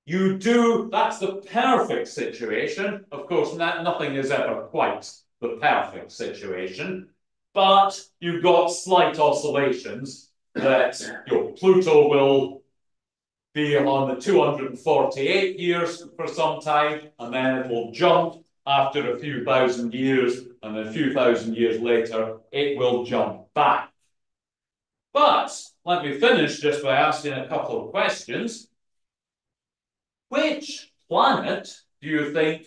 That's the perfect situation. Of course, nothing is ever quite the perfect situation, but you've got slight oscillations that Pluto will be on the 248 years for some time, and then it will jump after a few thousand years, and a few thousand years later, it will jump back. But let me finish just by asking a couple of questions. Which planet do you think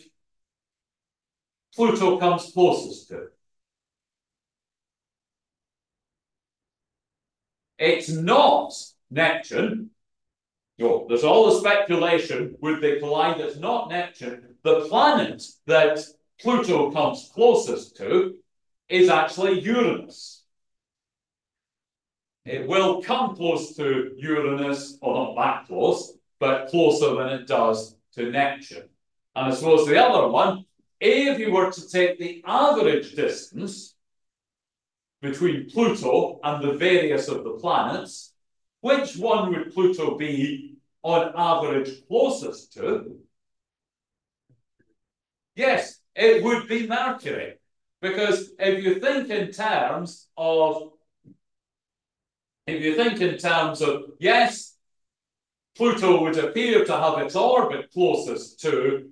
Pluto comes closest to? It's not Neptune. There's all the speculation, would they collide? It's not Neptune. The planet that Pluto comes closest to is actually Uranus. It will come close to Uranus, or not that close, but closer than it does to Neptune. And I suppose the other one, if you were to take the average distance between Pluto and the various of the planets, which one would Pluto be on average closest to? Yes, it would be Mercury. Because if you think in terms of, yes, Pluto would appear to have its orbit closest to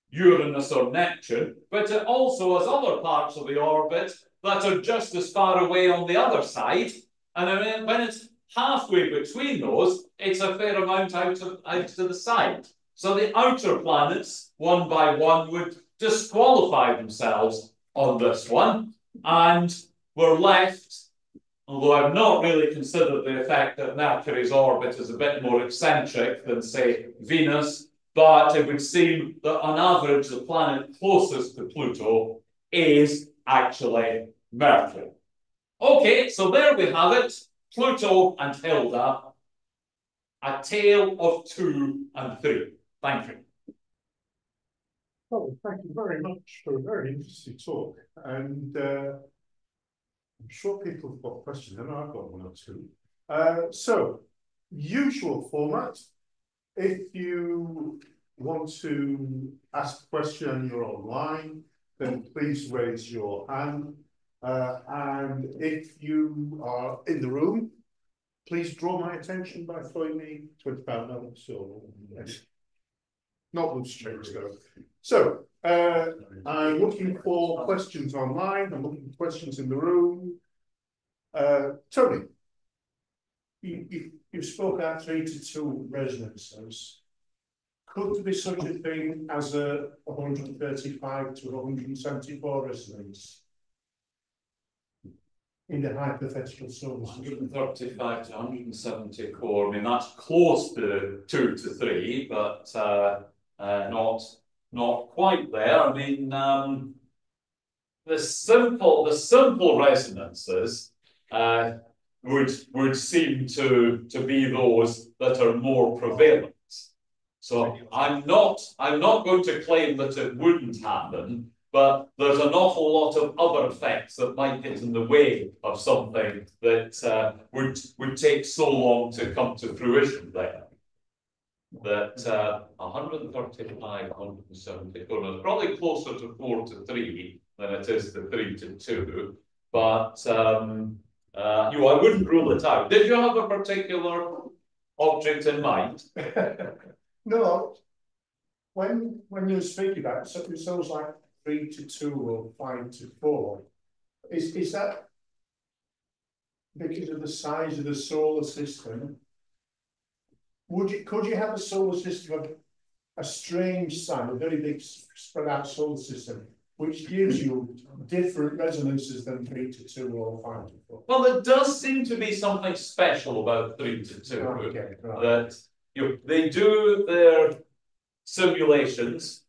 Uranus or Neptune, but it also has other parts of the orbit that are just as far away on the other side. And when it's halfway between those, it's a fair amount out to the side. So the outer planets, one by one, would disqualify themselves on this one. And we're left, although I've not really considered the effect that Mercury's orbit is a bit more eccentric than, say, Venus, but it would seem that on average, the planet closest to Pluto is actually Mercury. Okay, so there we have it. Pluto and Hilda, a tale of 2 and 3. Thank you. Oh, thank you very much for a very interesting talk. And I'm sure people have got questions. I know I've got 1 or 2. So, usual format. If you want to ask a question and you're online, then please raise your hand. And if you are in the room, please draw my attention by throwing me £20 notes or not loose change though. So I'm looking for questions online. I'm looking for questions in the room. Tony, you spoke about 3 to 2 resonances. Could there be such a thing as a 135 to 174 resonance in the hypothetical solar system? 135 to 174. I mean, that's close to 2 to 3, but not quite there. I mean, the simple resonances would seem to be those that are more prevalent. So I'm not going to claim that it wouldn't happen, but there's an awful lot of other effects that might get in the way of something that would take so long to come to fruition there. That 135, 174 is probably closer to 4 to 3 than it is to 3 to 2. But I wouldn't rule it out. Did you have a particular object in mind? No. When you were speaking about it, it sounds like 3 to 2 or 5 to 4. Is that because of the size of the solar system? Could you have a solar system of a strange size, a very big spread out solar system, which gives you different resonances than 3 to 2 or 5 to 4? Well, there does seem to be something special about 3 to 2. Okay, right. That they do their simulations,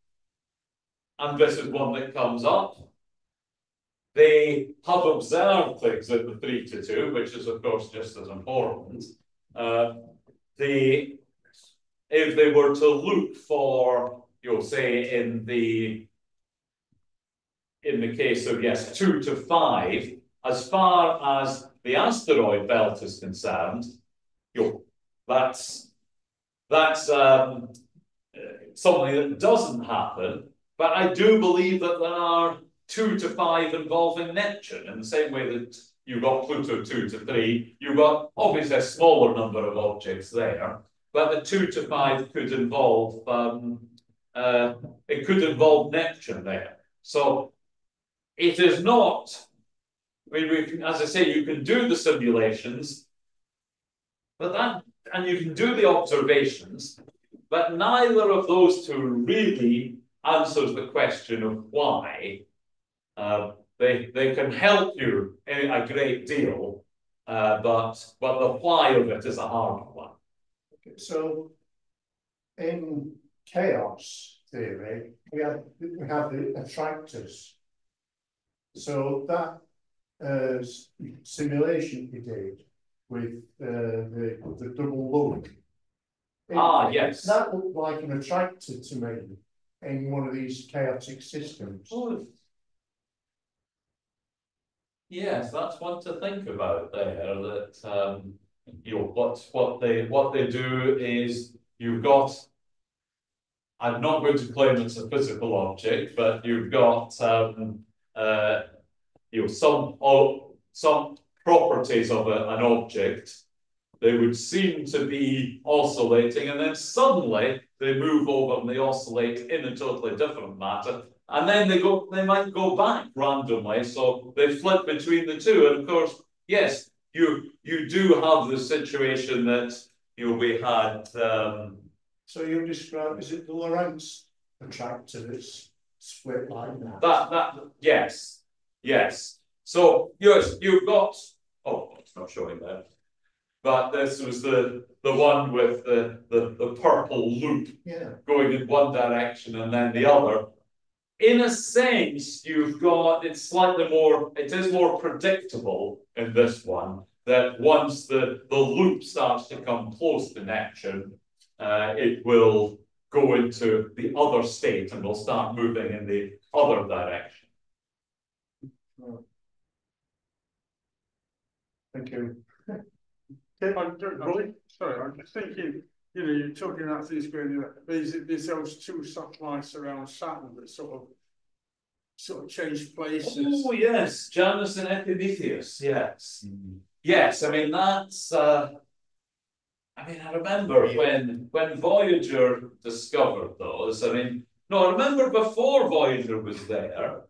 and this is one that comes up. They have observed things in the 3 to 2, which is of course just as important. If they were to look for, say in the case of 2 to 5, as far as the asteroid belt is concerned, that's something that doesn't happen. But I do believe that there are 2 to 5 involving Neptune, in the same way that you've got Pluto 2 to 3. You've got obviously a smaller number of objects there, but the 2 to 5 could involve Neptune there. So it is not. I mean, as I say, you can do the simulations, and you can do the observations, but neither of those two really answers the question of why. They can help you a great deal, but the why of it is a hard one. Okay, so in chaos theory, we have the attractors. So that simulation we did with the double look, Ah, yes. That looked like an attractor to me in one of these chaotic systems. Oh. Yes, that's one to think about there, that, you know, what they do is you've got, I'm not going to claim it's a physical object, but you've got, you know, some properties of an object. They would seem to be oscillating, and then suddenly they move over and they oscillate in a totally different matter. And then they might go back randomly, so they flip between the two. And of course, yes, you do have the situation that, you know, we had. So you describe, is it the Lorentz attractor that's split like that? Yes. So yes, you've got. Oh, it's not showing there. But this was the one with the purple loop, yeah, going in one direction and then the other. In a sense, you've got, it is more predictable in this one, that once the loop starts to come close connection, it will go into the other state and will start moving in the other direction. Thank you. Sorry, I'm just thinking, you know, you're talking about these going, there's those two satellites around Saturn that sort of change places. Oh yes, Janus and Epimetheus, yes. Yes, I mean that's I remember when Voyager discovered those, I remember before Voyager was there,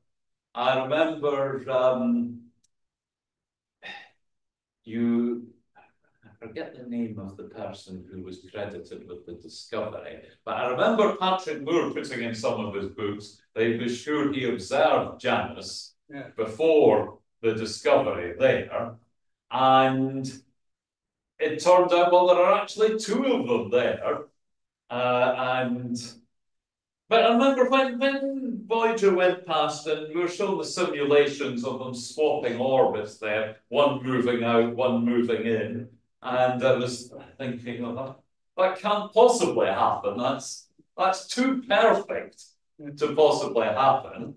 I remember I forget the name of the person who was credited with the discovery, but I remember Patrick Moore putting in some of his books that he was sure he observed Janus before the discovery there, and it turned out, well, there are actually two of them there, but I remember when Voyager went past and we were showing the simulations of them swapping orbits there, one moving out, one moving in. And I was thinking, oh, that can't possibly happen. That's too perfect to possibly happen.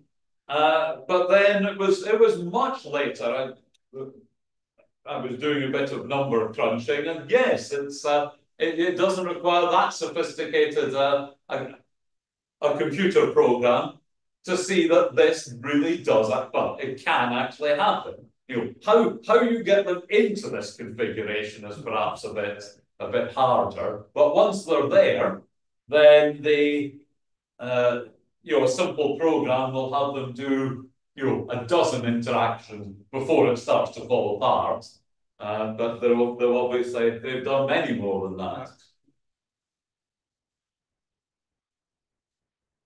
But then it was much later. I was doing a bit of number crunching, and yes, it doesn't require that sophisticated a computer program to see that this really does, well, it can actually happen. You know, how you get them into this configuration is perhaps a bit harder, but once they're there, then a simple program will have them do, a dozen interactions before it starts to fall apart. But they'll obviously, they've done many more than that.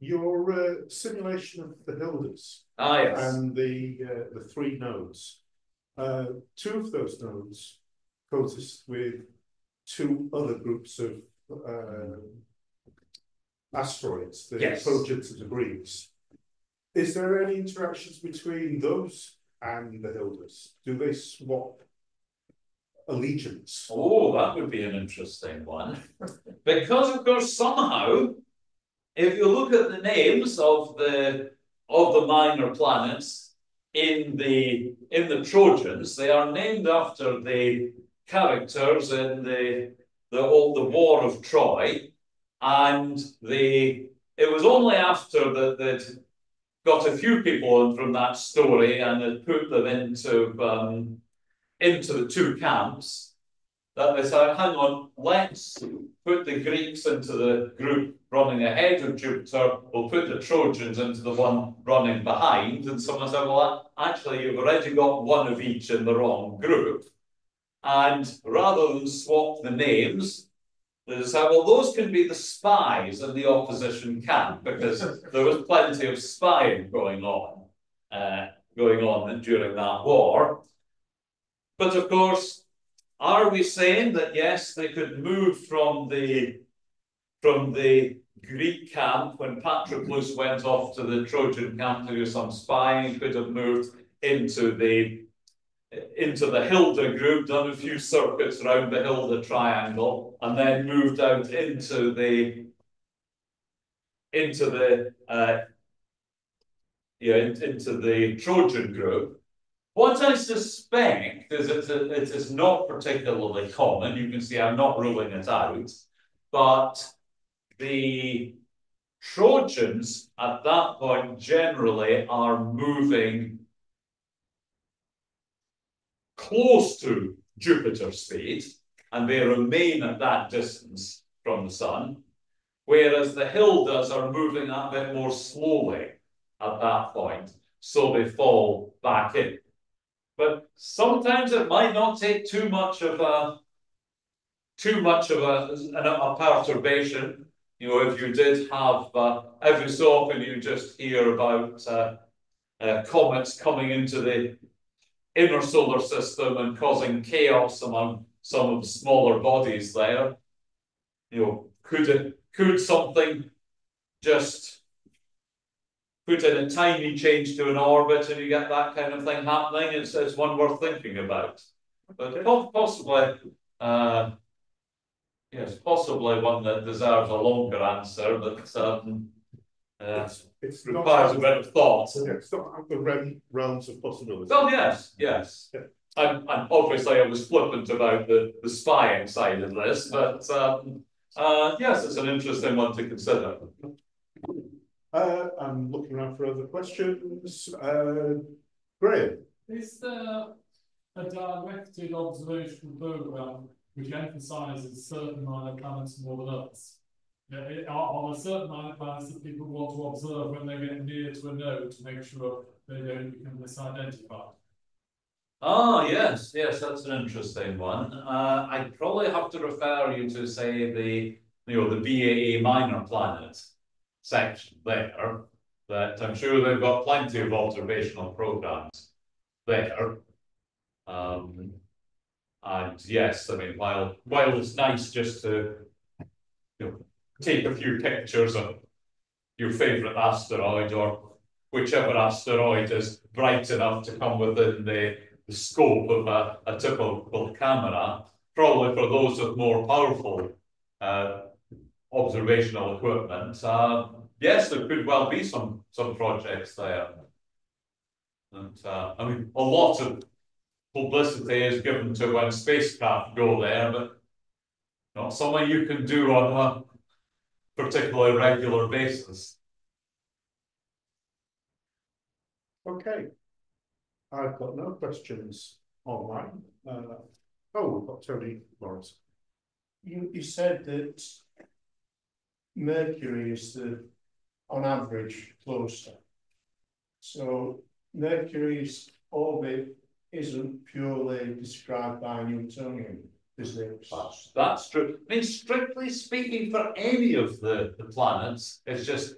Your simulation of the Hildas yes. and the three nodes. Two of those nodes coexist with two other groups of asteroids, the Proteans and the Greeks. Is there any interactions between those and the Hildas? Do they swap allegiance? Oh, that would be an interesting one. Because of course somehow, if you look at the names of the minor planets in the Trojans, they are named after the characters in the War of Troy, and it was only after that they'd got a few people in from that story and had put them into the two camps that they said, hang on, let's put the Greeks into the group running ahead of Jupiter, we'll put the Trojans into the one running behind. And someone said, well, actually, you've already got one of each in the wrong group. And rather than swap the names, they said, well, those can be the spies in the opposition camp, because there was plenty of spying going on during that war. But of course, are we saying that yes, they could move from the Greek camp when Patroclus went off to the Trojan camp to do some spying, could have moved into the into the Hilda group, done a few circuits around the Hilda triangle, and then moved out into the Trojan group. What I suspect is it is not particularly common. You can see I'm not ruling it out, but the Trojans at that point generally are moving close to Jupiter's speed, and they remain at that distance from the sun, whereas the Hildas are moving a bit more slowly at that point, so they fall back in. But sometimes it might not take too much of a perturbation. You know, if you did have every so often you just hear about comets coming into the inner solar system and causing chaos among some of the smaller bodies there. You know, could something just put in a tiny change to an orbit and you get that kind of thing happening? It's one worth thinking about. But possibly, yes, possibly one that deserves a longer answer, but it's requires a bit of thought. Yeah, it's not out the realms of possibility. Well, yes. Yeah. I'm obviously I was flippant about the spying side of this, but yes, it's an interesting one to consider. I'm looking around for other questions. Graham. Is there a directed observational program which emphasises certain minor planets more than others? Are there certain minor planets that people want to observe when they get near to a node to make sure they don't become misidentified? Ah, yes, that's an interesting one. I'd probably have to refer you to say the BAE minor planet section there. That I'm sure they've got plenty of observational programs there. And yes, I mean, while it's nice just to take a few pictures of your favorite asteroid or whichever asteroid is bright enough to come within the scope of a typical camera, probably for those with more powerful observational equipment, yes, there could well be some projects there. And I mean, a lot of publicity is given to when spacecraft go there, but not something you can do on a particularly regular basis. Okay. I've got no questions online. We've got Tony Lawrence. You said that Mercury is on average closer. So Mercury's orbit isn't purely described by Newtonian physics. That's true. I mean, strictly speaking, for any of the planets, it's just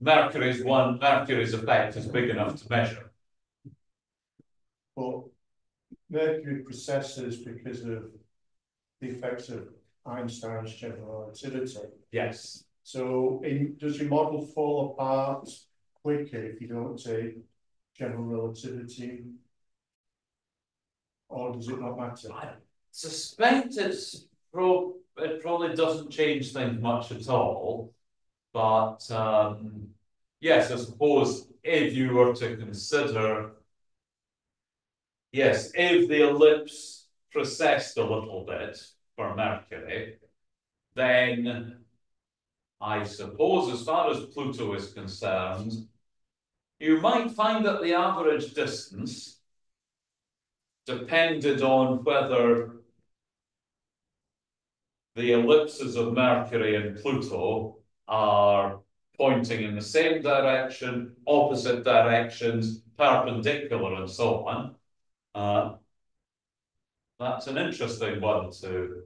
Mercury's effect is big enough to measure. But Mercury precesses because of the effects of Einstein's general relativity. Yes. So does your model fall apart quicker if you don't take general relativity? Or does it not matter? I suspect it probably doesn't change things much at all. But yes, I suppose if you were to consider, yes, if the ellipse precessed a little bit for Mercury, then I suppose as far as Pluto is concerned, you might find that the average distance depended on whether the ellipses of Mercury and Pluto are pointing in the same direction, opposite directions, perpendicular, and so on. That's an interesting one to,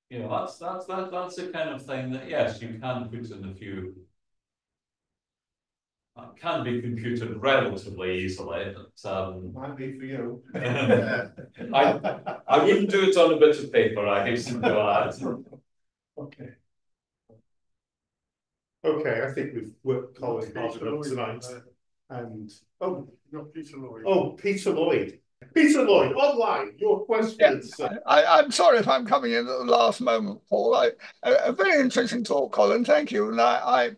that's the kind of thing that, yes, you can put in a few. Can be computed relatively easily, but might be for you. I wouldn't do it on a bit of paper, I hasten to add. Okay. Okay, I think we've worked Colin hard enough tonight. And Peter Lloyd. Peter Lloyd. Peter Lloyd, online, your questions. I'm sorry if I'm coming in at the last moment, Paul. A very interesting talk, Colin. Thank you. And I've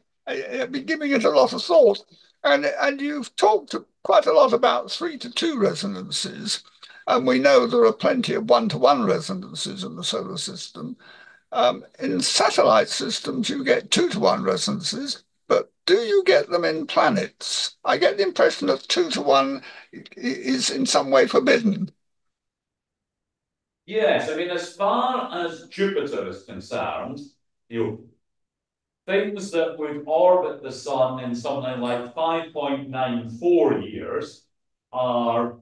been giving it a lot of thought. And you've talked quite a lot about 3-to-2 resonances. And we know there are plenty of 1-to-1 resonances in the solar system. In satellite systems, you get 2-to-1 resonances, but do you get them in planets? I get the impression that 2-to-1 is in some way forbidden. Yes, I mean, as far as Jupiter is concerned, things that would orbit the sun in something like 5.94 years are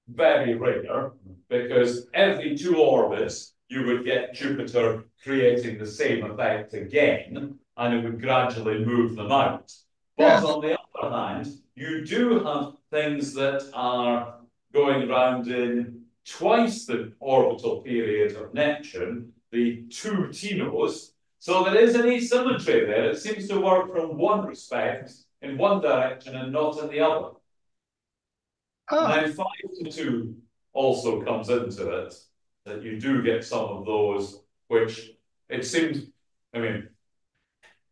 very rare, because every 2 orbits you would get Jupiter creating the same effect again, and it would gradually move them out. But on the other hand, you do have things that are going around in twice the orbital period of Neptune, the 2 Tinos. So there is an asymmetry there. It seems to work from one respect in one direction and not in the other. Now 5-to-2 also comes into it, that you do get some of those, which it seems, I mean,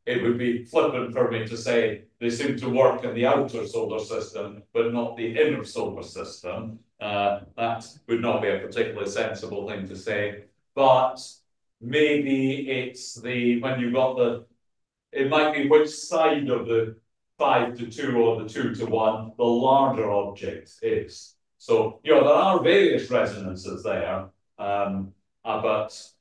it would be flippant for me to say they seem to work in the outer solar system, but not the inner solar system. That would not be a particularly sensible thing to say. But maybe it's when you got it might be which side of the 5-to-2 or the 2-to-1 the larger object is. So, there are various resonances there, but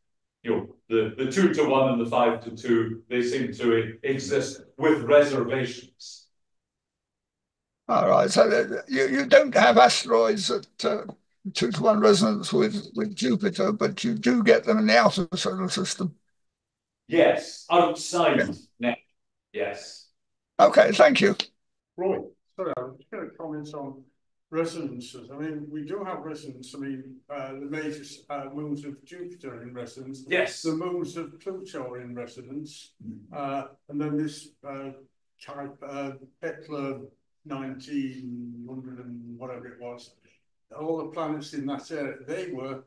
the 2-to-1 and the 5-to-2, they seem to exist with reservations. All right, so you don't have asteroids at 2-to-1 resonance with Jupiter, but you do get them in the outer solar system. Yes, outside. Yes. Okay, thank you. Roy. Sorry, I'm just going to comment on resonances. I mean, we do have resonance. I mean, the major moons of Jupiter are in resonance. Yes. The moons of Pluto are in resonance. And then this type Kepler 1900 and whatever it was, all the planets in that area,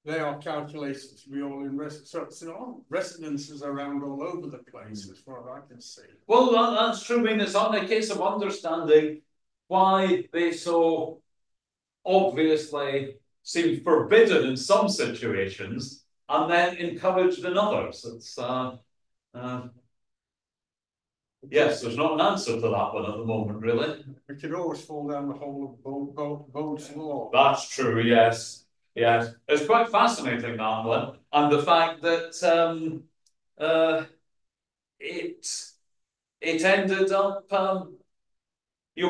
they are calculated to be all in resonance. So it's all resonances around all over the place, as far as I can see. Well, that's true. I mean, it's only a case of understanding why they so obviously seem forbidden in some situations and then encouraged in others. It's yes, there's not an answer to that one at the moment, really. We could always fall down the hole of Bode's law. That's true, yes. Yes, it's quite fascinating, that one. And the fact that it ended up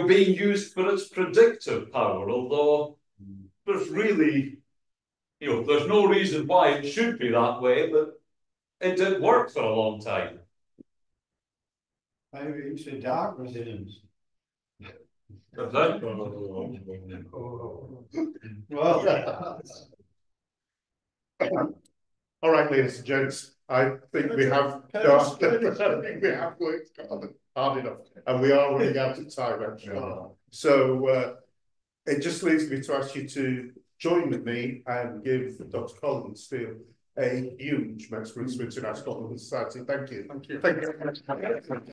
being used for its predictive power, although there's really, there's no reason why it should be that way, but it did work for a long time. Maybe it's a dark resonance. Well, all right, ladies and gents, I think we have worked hard enough, and we are running out of time, actually. So it just leaves me to ask you to join with me and give Dr. Colin Steele a huge Max Brooks International Scotland Society. Thank you. Thank you. Thank you.